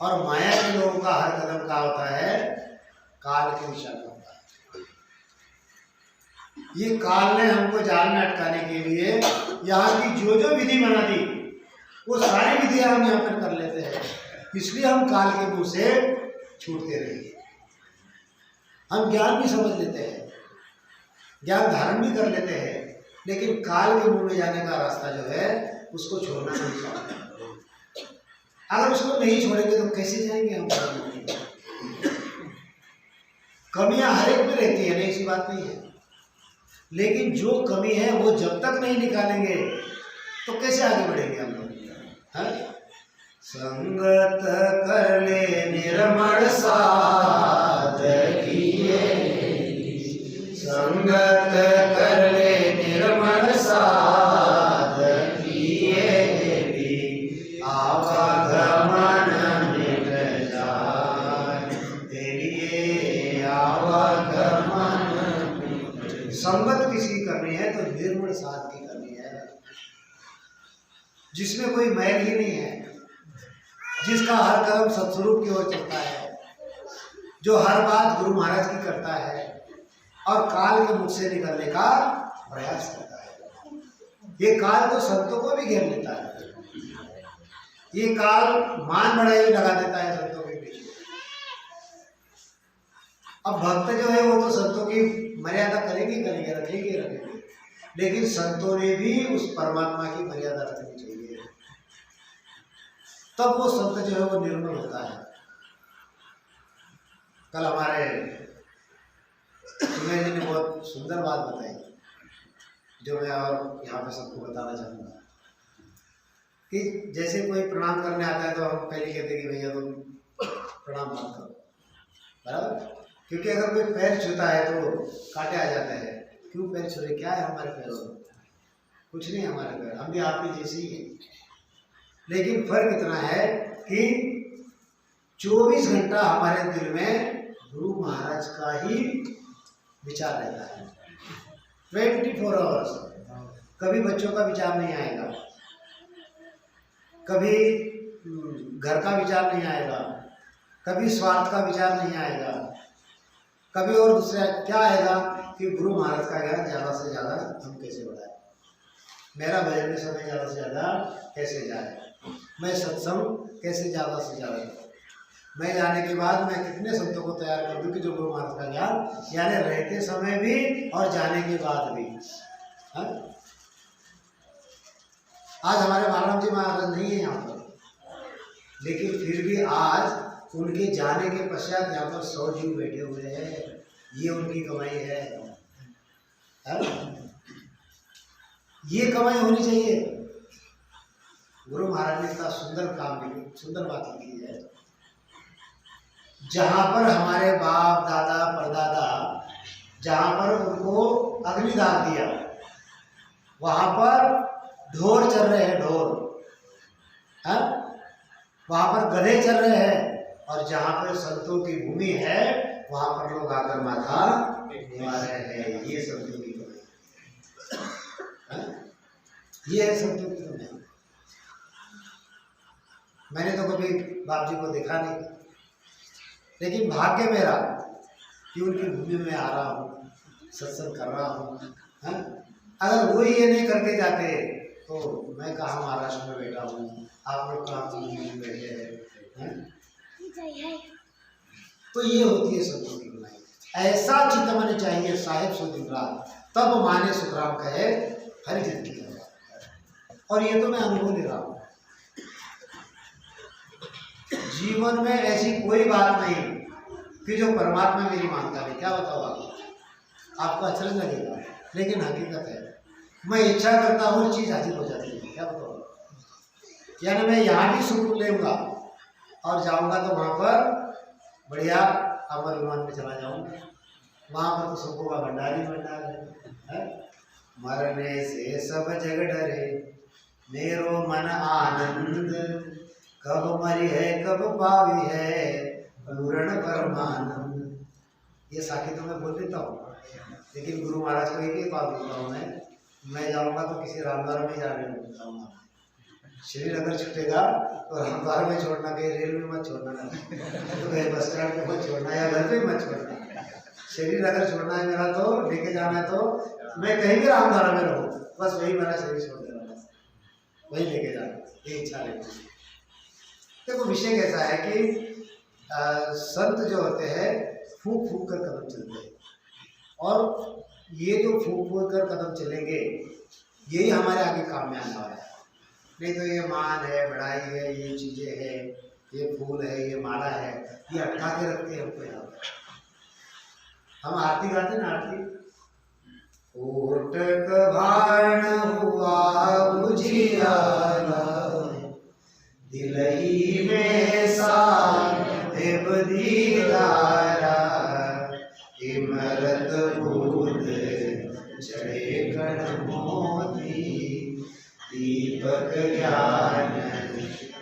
और माया के लोगों का हर कदम का होता है काल के दिशा का होता है। ये काल ने हमको जाल में अटकाने के लिए यहाँ की जो जो विधि बना दी वो सारी विधियां हम यहाँ पर कर लेते हैं, इसलिए हम काल के मुंह से छूटते रहिए। हम ज्ञान भी समझ लेते हैं, ज्ञान धारण भी कर लेते हैं, लेकिन काल के मुंह में जाने का रास्ता जो है उसको छोड़ना नहीं चाहते। अगर उसको नहीं छोड़ेंगे तो कैसे जाएंगे हम? कमियां हर एक में रहती है, नहीं ऐसी बात नहीं है, लेकिन जो कमी है वो जब तक नहीं निकालेंगे तो कैसे आगे बढ़ेंगे हम लोग? संगत कर ले निर्मल साधकिए, संगत कर ले निर्मल साधकिए, आवागमन मिट जाए तेरिए, आवागमन। संगत किसी करनी है तो निर्मल साधकी करनी है, जिसमें कोई मैल ही नहीं है, जिसका हर कदम सत्स्वरूप की ओर चलता है, जो हर बात गुरु महाराज की करता है और काल के मुख से निकलने का प्रयास करता है। ये काल तो संतों को भी घेर लेता है, ये काल मान बढ़ाई लगा देता है संतों के बीच में। अब भक्त जो है वो तो संतों की मर्यादा करेंगे रखेंगे, लेकिन संतों ने भी उस परमात्मा की मर्यादा रखनी चाहिए, तब वो संत जो है वो निर्मल होता है। कल हमारे सुमेर जी ने बहुत सुंदर बात बताई, जो मैं और यहाँ पे सबको बताना चाहूँगा कि जैसे कोई प्रणाम करने आता है तो हम पहले कहते हैं कि भैया तुम प्रणाम मत करो, बराबर, क्योंकि अगर कोई पैर छूता है तो कांटे आ जाते हैं। क्यों पैर छू रहे, क्या है हमारे पैरों में? कुछ नहीं हमारे पैर, हम भी आपके जैसे ही हैं, लेकिन फर्क इतना है कि 24 घंटा हमारे दिल में गुरु महाराज का ही विचार रहता है, 24 आवर्स। कभी बच्चों का विचार नहीं आएगा, कभी घर का विचार नहीं आएगा, कभी स्वार्थ का विचार नहीं आएगा, कभी और दूसरा क्या आएगा कि गुरु महाराज का ज्ञान ज़्यादा से ज़्यादा हम कैसे बढ़ाएं, मेरा भजन में समय ज़्यादा से ज़्यादा कैसे जाए, मैं सत्संग कैसे ज़्यादा से ज़्यादा करूँ, मैं जाने के बाद मैं कितने संतों को तैयार कर दूँ कि जो गुरु महाराज का ज्ञान यानी रहते समय भी और जाने के बाद भी। हाँ, आज हमारे बालराम जी महाराज नहीं है यहाँ पर, लेकिन फिर भी आज उनके जाने के पश्चात यहाँ पर 100 जीव बैठे हुए हैं, ये उनकी कमाई है। हाँ? ये कमाई होनी चाहिए। गुरु महाराज ने इतना सुंदर काम लिखी, सुंदर बात लिखी है, जहाँ पर हमारे बाप दादा परदादा जहाँ पर उनको अग्निदान दिया, वहाँ पर ढोर चल रहे हैं, ढोर, हाँ, वहाँ पर गधे चल रहे हैं, और जहाँ पर संतों की भूमि है वहाँ पर लोग आकर माथा नुआ रहे हैं। ये संतों की कमाई, ये है संतों की कमाई। मैंने तो कभी बाप जी को देखा नहीं, लेकिन भाग्य मेरा कि उनकी भूमि में आ रहा हूँ, सत्संग कर रहा हूँ। अगर वो ये नहीं करके जाते तो मैं कहाँ महाराष्ट्र में बैठा हूँ, आप लोग कहाँ भूमि में बैठे हैं। तो ये होती है संतों की कमाई। ऐसा चित्त मन चाहिए साहिब सो दिन रात, तब माने सुखराम कहे हरि जिंदगी। और ये तो मैं अनुभव ले रहा हूँ, जीवन में ऐसी कोई बात नहीं कि जो परमात्मा मेरी मानता नहीं। क्या बताओ आपको अचरज लगेगा, लेकिन हकीकत है। मैं इच्छा करता हूँ चीज़ हाजिर हो जाती है। क्या बताओ, यानी मैं यहाँ भी सुख लेऊंगा और जाऊंगा तो वहाँ पर बढ़िया अमर विमान में चला जाऊंगा, वहाँ पर तो सुखों का भंडार ही भंडार है। मरने से सब जग डरे मेरो मन आनंद, कब मरी है कब पावी है पूर्ण परमानंद। ये साखी तो मैं बोल देता हूँ, लेकिन गुरु महाराज को एक ही बात बोलता हूँ, मैं जाऊँगा तो किसी रामद्वार में जाने नहीं जाऊँगा। श्रीनगर छूटेगा तो रामद्वार में छोड़ना, कहीं रेल में मत छोड़ना, तो कहीं बस स्टैंड पे मत छोड़ना, या घर पे मत छोड़ना। श्रीनगर छोड़ना है मेरा, तो लेके जाना है तो मैं कहीं भी रामद्वार में रहूँ, बस वही मेरा शरीर छोड़ देना, वही लेके जाना, ये इच्छा लेती। देखो विषय कैसा है कि संत जो होते हैं फूक फूक कर कदम चलते हैं, और ये जो फूक फूक कर कदम चलेंगे यही हमारे आगे काम में आने वाला है। नहीं तो ये मान है, बढ़ाई है, ये चीज़ें है, ये फूल है, ये माला है, ये अटका के रखते हैं हमको यहाँ। हम आरती गाते ना, आरती ओटक भारण हुआ बुझियारा, दिल मिलही में साहेब दीदारा इमरत बूंद चढ़े कण मोती दीपक ज्ञान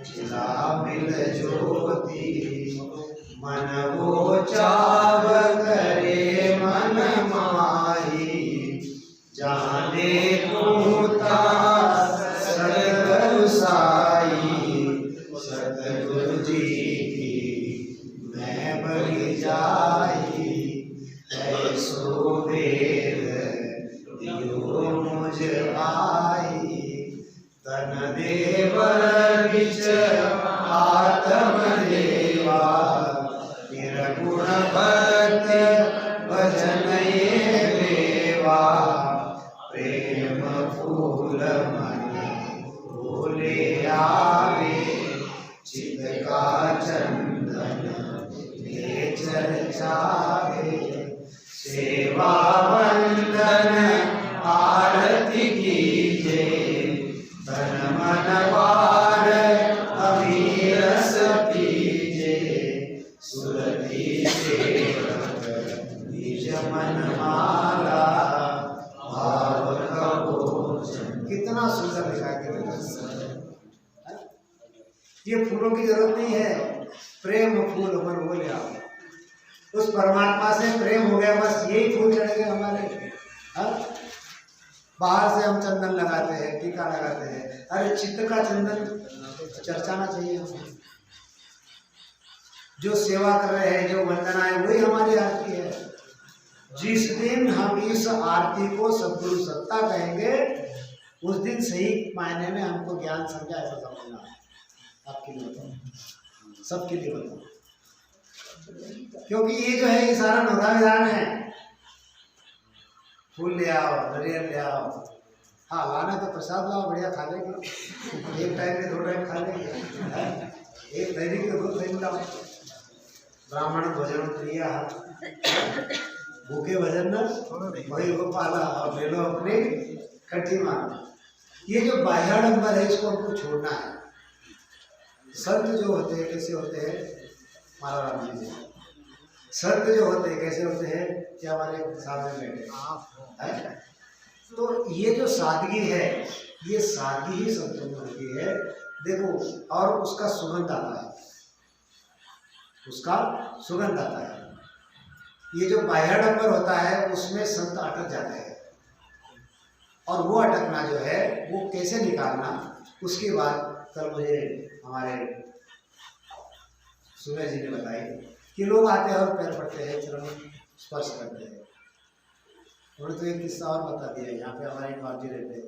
जिला मिल ज्योति मन वो चाव करे मन माही जाने पूता सतगुरु साई सतगुरु जी की मैं बड़ी जाई ऐसो वेद दियो मुझ आई तन देव बिच आत्म देवा निर्गुण भक्ति भजन ये देवा प्रेम फूल मन बोले आवे चित का चंदन ले चर्चावे सेवा वंदन आरती कीजे तन मन वार अमीरस पीजे सुरति सेवक निज मन माला भाव कबोचन। कितना सुंदर लिखा है। ये फूलों की जरूरत नहीं है, प्रेम फूल मन बोले आओ। उस परमात्मा से प्रेम हो गया, बस यही फूल चढ़ेंगे हमारे। बाहर से हम चंदन लगाते हैं, टीका लगाते हैं, अरे चित्त का चंदन चर्चाना चाहिए हमें। जो सेवा कर रहे हैं, जो वंदना है, वही हमारी आरती है। जिस दिन हम इस आरती को सद्गुरु सत्ता कहेंगे, उस दिन सही मायने में हमको ज्ञान समझा ऐसा समझना है। आपके लिए बताओ, सबके लिए बताओ, क्योंकि ये जो है ये सारा नौका विधान है। फूल ले आओ, नारियल ले आओ, हाँ लाना तो प्रसाद लाओ, बढ़िया खा लेंगे, एक टाइम में 2 टाइम खा लेंगे, एक थैली की 2 थैली लाओ। ब्राह्मण भोजन प्रिय, भूखे भजन न वही को पाला, और ले लो अपनी कट्टी मार। ये जो बाह्याडंबर है, इसको हमको छोड़ना है। संत जो होते हैं कैसे होते हैं, महाराज जी संत जो होते हैं कैसे होते हैं, क्या हमारे सामने बैठे। तो ये जो सादगी है, ये सादगी ही संतों में होती है। देखो, और उसका सुगंध आता है, उसका सुगंध आता है। ये जो बाह्याडंबर होता है, उसमें संत अटक जाते हैं, और वो अटकना जो है वो कैसे निकालना, उसकी बात कल मुझे हमारे सुमेर जी ने बताई कि लोग आते हैं और पैर पड़ते हैं, चरण स्पर्श करते हैं। उन्होंने तो एक किस्सा और बता दिया। यहाँ पे हमारे एक बाबा जी रहते हैं,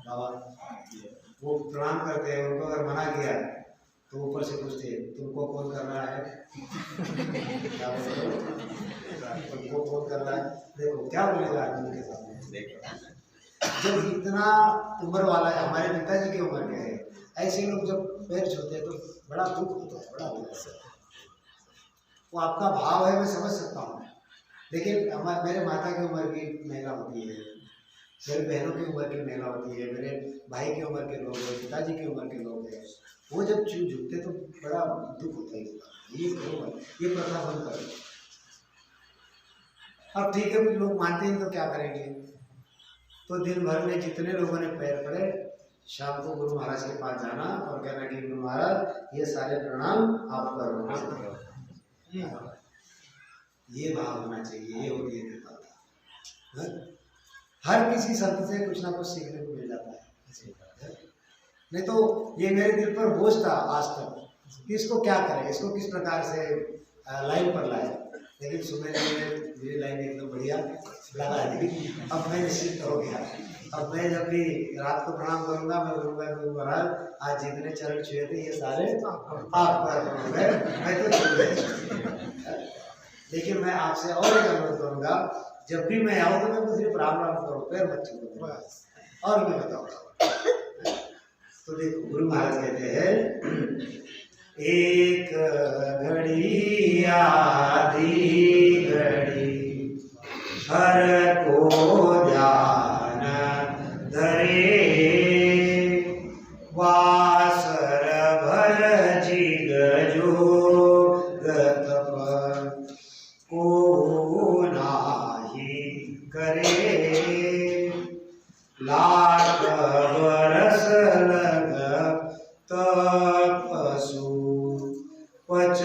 बाबा, वो प्रणाम करते हैं, उनको अगर मना किया तो ऊपर से पूछते हैं तुमको कौन कर रहा है, क्या तुमको कौन कर रहा है। देखो क्या बोलेगा आदमी के सामने। जब इतना उम्र वाला है, हमारे पिताजी की उम्र के है, ऐसे लोग जब पैर छूते हैं तो बड़ा दुख होता है, बड़ा दुख होता है। वो आपका भाव है, मैं समझ सकता हूँ, लेकिन मेरे माता की उम्र की महिला होती है, मेरे बहनों की उम्र की महिला होती है, मेरे भाई की उम्र के लोग हैं, पिताजी की उम्र के लोग हैं, वो जब झुकते तो बड़ा दुख होता है। ये प्रथा बंद करो। अब ठीक है, कुछ लोग मानते हैं तो क्या करेंगे, तो दिन भर में जितने लोगों ने पैर पड़े, शाम को गुरु महाराज के पास जाना और कहना कि गुरु महाराज ये सारे प्रणाम आप करो। ये भाव होना चाहिए, ये होती है कृपा। हर किसी संत से कुछ ना कुछ सीखने को मिल जाता है। नहीं तो ये मेरे दिल पर बोझ था आज तक कि इसको क्या करें, इसको किस प्रकार से लाइन पर लाए, लेकिन सुबह मेरी लाइन एकदम बढ़िया लगा दी। अब मैं निश्चित हो गया। अब मैं जब भी रात को प्रणाम करूंगा, मैं बोलूंगा गुरु महाराज आज जितने चरण छुए थे ये सारे आप कर गए, मैं तो छू गए। लेकिन मैं आपसे और एक अनुरोध करूंगा, जब भी मैं आऊँ तो मैं मुझे राम राम करो, पैर मत छूओ। और मैं बताऊंगा। तो देखो गुरु महाराज कहते हैं, एक घड़ी आधी घड़ी हर को ध्यान धरे, वासर भर नाही करे, लाख बरस लग तपसु, पच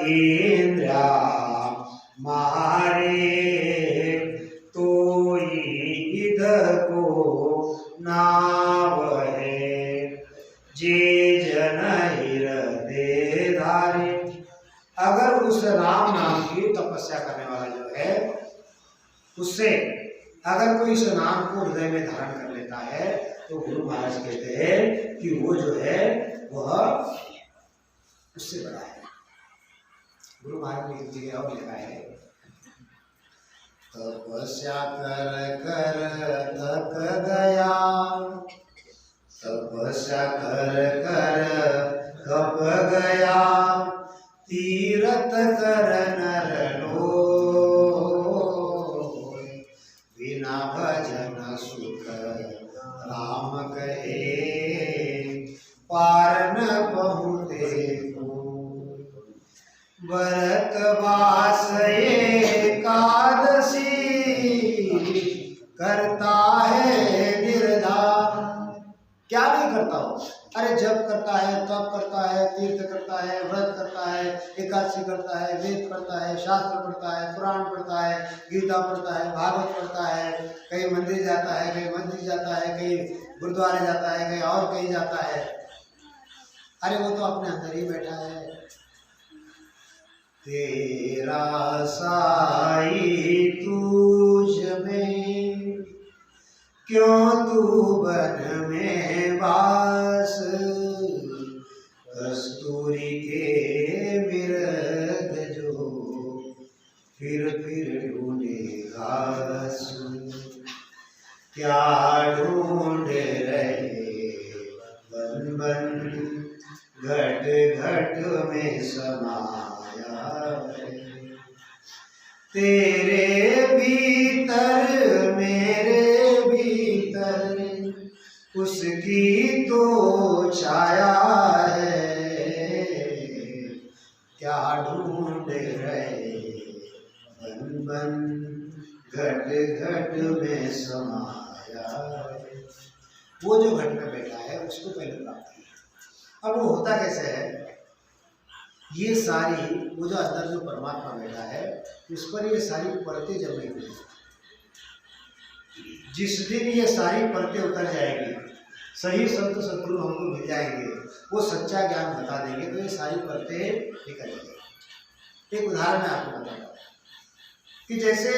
इंद्रिया मारे, तो इधर को नावहे, जे जन हृदय धारे। अगर उस राम नाम की तपस्या करने वाला जो है, उससे अगर कोई इस नाम को हृदय में धारण कर लेता है, तो गुरु महाराज कहते हैं कि वो जो है वह उससे बड़ा है। गुरु महाराज ने एक जगह और लिखा है, तपस्या कर कर थक गया, तपस्या कर कर थक गया, तीरथ कर नर लोय, बिना भजन सुख राम कहे, पार न पहुँचे को। व्रत वास एकादशी, करता है निर्धार। क्या नहीं करता हो? अरे जप करता है, तप करता है, तीर्थ करता है, व्रत करता है, एकादशी करता है, वेद पढ़ता है, शास्त्र पढ़ता है, पुराण पढ़ता है, गीता पढ़ता है, भागवत पढ़ता है, कहीं मंदिर जाता है, कहीं मंदिर जाता है, कहीं गुरुद्वारे जाता है, कहीं और कहीं जाता है। अरे वो तो अपने अंदर ही बैठा है। तेरा साई तुझ में, क्यों तू बन में वास, कस्तूरी के मिर्ग जो फिर ढूंढे घास। क्या ढूंढ रहे बन बन, घट घट में समाया है, तेरे भीतर मेरे भीतर, उसकी तो छाया है। क्या ढूंढ रहे बन बन, घट घट में समाया है। वो जो घट में बैठा है उसको पहले प्राप्त किया। अब वो होता कैसे है? ये सारी वो जो अंदर जो परमात्मा बैठा है, उस पर ये सारी परतें जमी हुई हैं। जिस दिन ये सारी परतें उतर जाएगी, सही संत सद्गुरु हमको मिल जाएंगे, वो सच्चा ज्ञान बता देंगे, तो ये सारी परतें निकल जाएंगी। एक उदाहरण मैं आपको बताता हूँ कि जैसे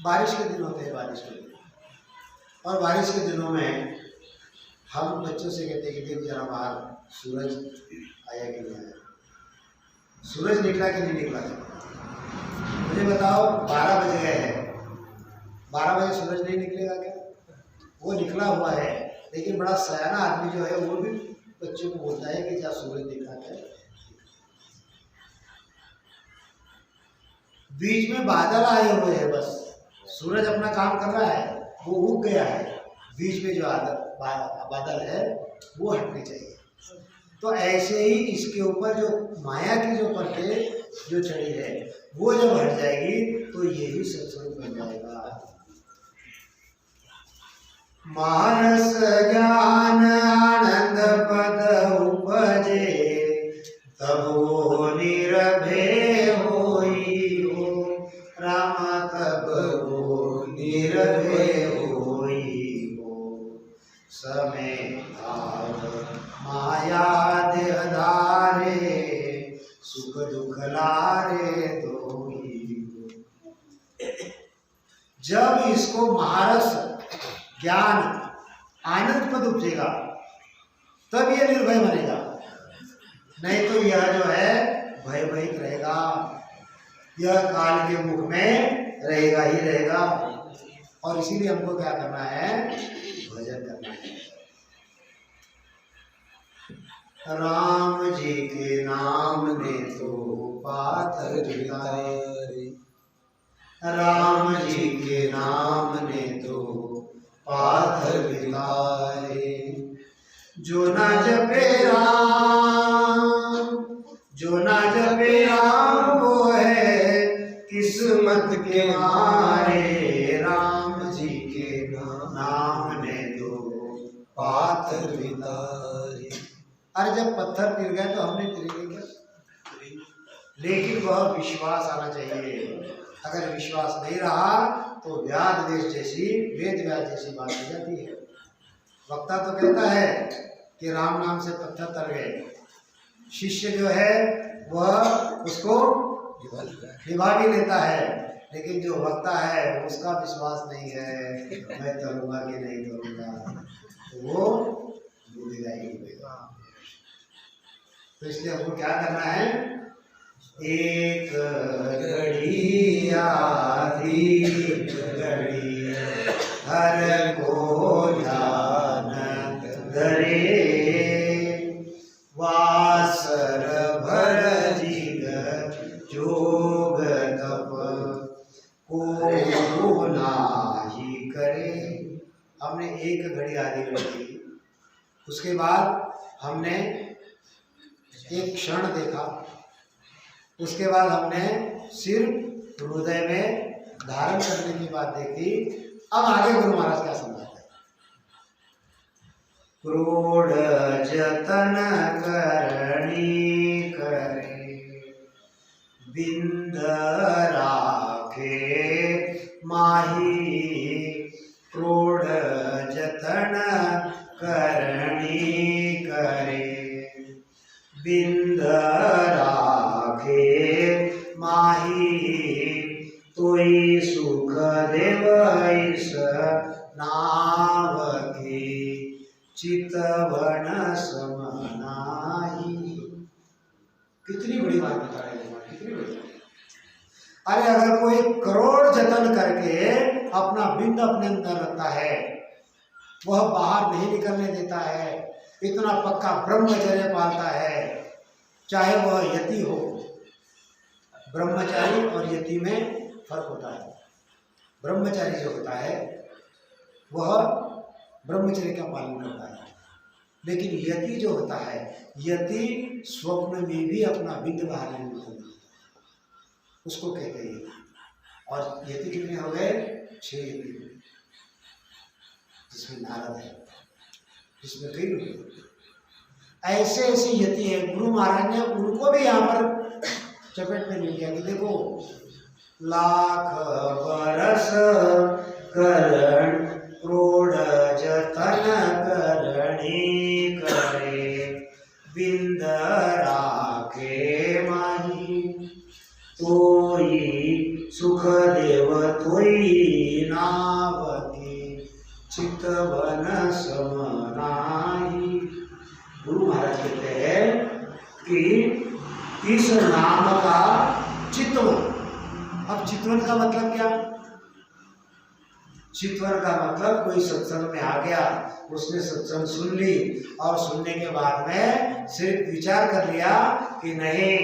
बारिश के दिन होते हैं, बारिश के दिन, और बारिश के दिनों में हम बच्चों से कहते हैं कि देख जरा बाहर सूरज आया कि नहीं आया, सूरज निकला कि नहीं निकला। मुझे बताओ 12 बज गए हैं, 12 बजे सूरज नहीं निकलेगा क्या? वो निकला हुआ है, लेकिन बड़ा सयाना आदमी जो है वो भी बच्चों को बोलता है कि क्या सूरज दिखा क्या। बीच में बादल आए हुए हैं, बस सूरज अपना काम कर रहा है, वो उग गया है, बीच में जो बादल है वो हटनी चाहिए। तो ऐसे ही इसके ऊपर जो माया की जो परतें जो चढ़ी है, वो जब हट जाएगी तो यही सत्स्वरूप बन जाएगा। मानस ज्ञान आनंद पद उपजे, तब वो निरभय होई हो राम, तब वो निरभय होई हो। समय भाव माया देह धारे, सुख दुख लारे दोई हो। जब इसको महारस ज्ञान आनंद पद उपजेगा, तब ये निर्भय बनेगा, नहीं तो यह जो है भयभीत रहेगा, यह काल के मुख में रहेगा ही रहेगा। और इसीलिए हमको क्या करना है? भजन करना है। राम जी के नाम ने तो पाथर गिराए, राम जी के नाम ने तो पाथर गिराए। जो ना जपे राम, जो ना जपे राम वो है किस्मत के मारे राम जी के नाम ने तो पाथर बिताए। अरे जब पत्थर गिर गए तो हमने गिरेंगे क्या? लेकिन वह विश्वास आना चाहिए। अगर विश्वास नहीं रहा तो व्याध वेद जैसी बात हो जाती है। वक्ता तो कहता है कि राम नाम से पत्थर तर गए, शिष्य जो है वह उसको निभा भी लेता है, लेकिन जो वक्ता है उसका विश्वास नहीं है, मैं तरूंगा कि नहीं तरूंगा, तो वो डूबेगा ही डूबेगा। तो इसलिए हमको क्या करना है? एक घड़ी आधी घड़ी हर को ध्यान धरे, वासर भर जीग जोग तप को नाही करे। हमने एक घड़ी आधी घड़ी की, उसके बाद हमने एक क्षण देखा, उसके बाद हमने सिर्फ हृदय में धारण करने की बात देखी। अब आगे गुरु महाराज क्या समझाते हैं? क्रोध जतन करनी करे, बिंद राखे माही। क्रोध जतन करनी करे, बिंद राखे माही। तोई सुख देव ईस नाव की, चितवन समनाही। कितनी बड़ी बात बता रहे हैं, कितनी बड़ी। अरे अगर कोई करोड़ जतन करके अपना बिंद अपने अंदर रखता है, वह बाहर नहीं निकलने देता है, इतना पक्का ब्रह्मचर्य पालता है, चाहे वह यति हो। ब्रह्मचारी और यति में फर्क होता है। ब्रह्मचारी जो होता है वह ब्रह्मचर्य का पालन करता है, लेकिन यति जो होता है, यति स्वप्न में भी अपना बिंद बाहर नहीं निकलता, उसको कहते हैं। और यति कितने हो गए? 6 यति, जिसमें नारद है, जिसमें कई लोग ऐसे ऐसे यति है। गुरु महाराज ने उनको भी यहाँ पर चपेट में ले लिया कि देखो, लाख बरस करण क्रोध जतन करणी करे, बिंद राखे माही। तोई सुख देव तोई नावती, चितवन समनाही। गुरु महाराज कहते हैं कि इस नाम का चितवन। अब चितवन का मतलब क्या? चितवन का मतलब कोई सत्संग में आ गया, उसने सत्संग सुन ली और सुनने के बाद में सिर्फ विचार कर लिया कि नहीं,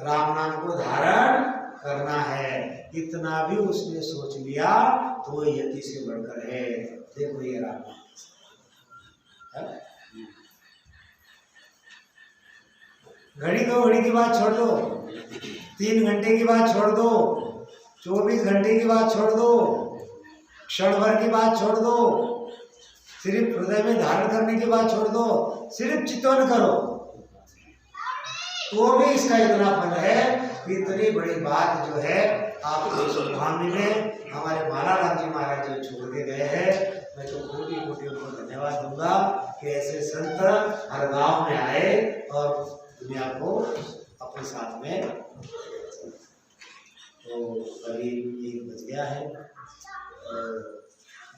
राम नाम को धारण करना है, इतना भी उसने सोच लिया तो वो यति से बढ़कर है। देखो ये राम नाम। घड़ी 2 घड़ी की बात छोड़ दो, 3 घंटे की बात छोड़ दो, 24 घंटे की बात छोड़ दो, क्षण भर की बात छोड़ दो, सिर्फ हृदय में धारण करने की बात छोड़ दो, सिर्फ चितवन करो तो भी इसका इतना फल है। इतनी बड़ी बात जो है आपको सुभानी में हमारे मालाराम जी महाराज जो छोड़ के गए हैं, मैं तो कोटि कोटि उनको धन्यवाद दूंगा कि ऐसे संत हर गांव में आए और दुनिया को अपने साथ में। तो अभी 1 बज गया है और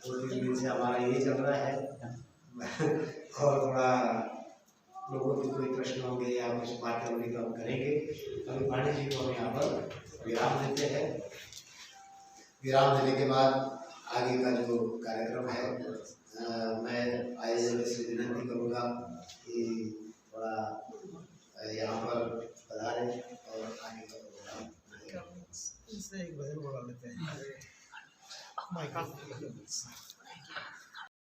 2-3 दिन से हमारा यही चल रहा है और थोड़ा लोगों के कोई प्रश्न होंगे या कुछ बातें होंगी तो हम करेंगे। अभी पांडे जी को हम यहाँ पर विराम देते हैं। विराम देने के बाद आगे का जो कार्यक्रम है मैं आयोजक से विनती करूँगा कि थोड़ा यहाँ पर पधारें और आगे का प्रोग्राम। इससे एक भजन बोला लेते हैं।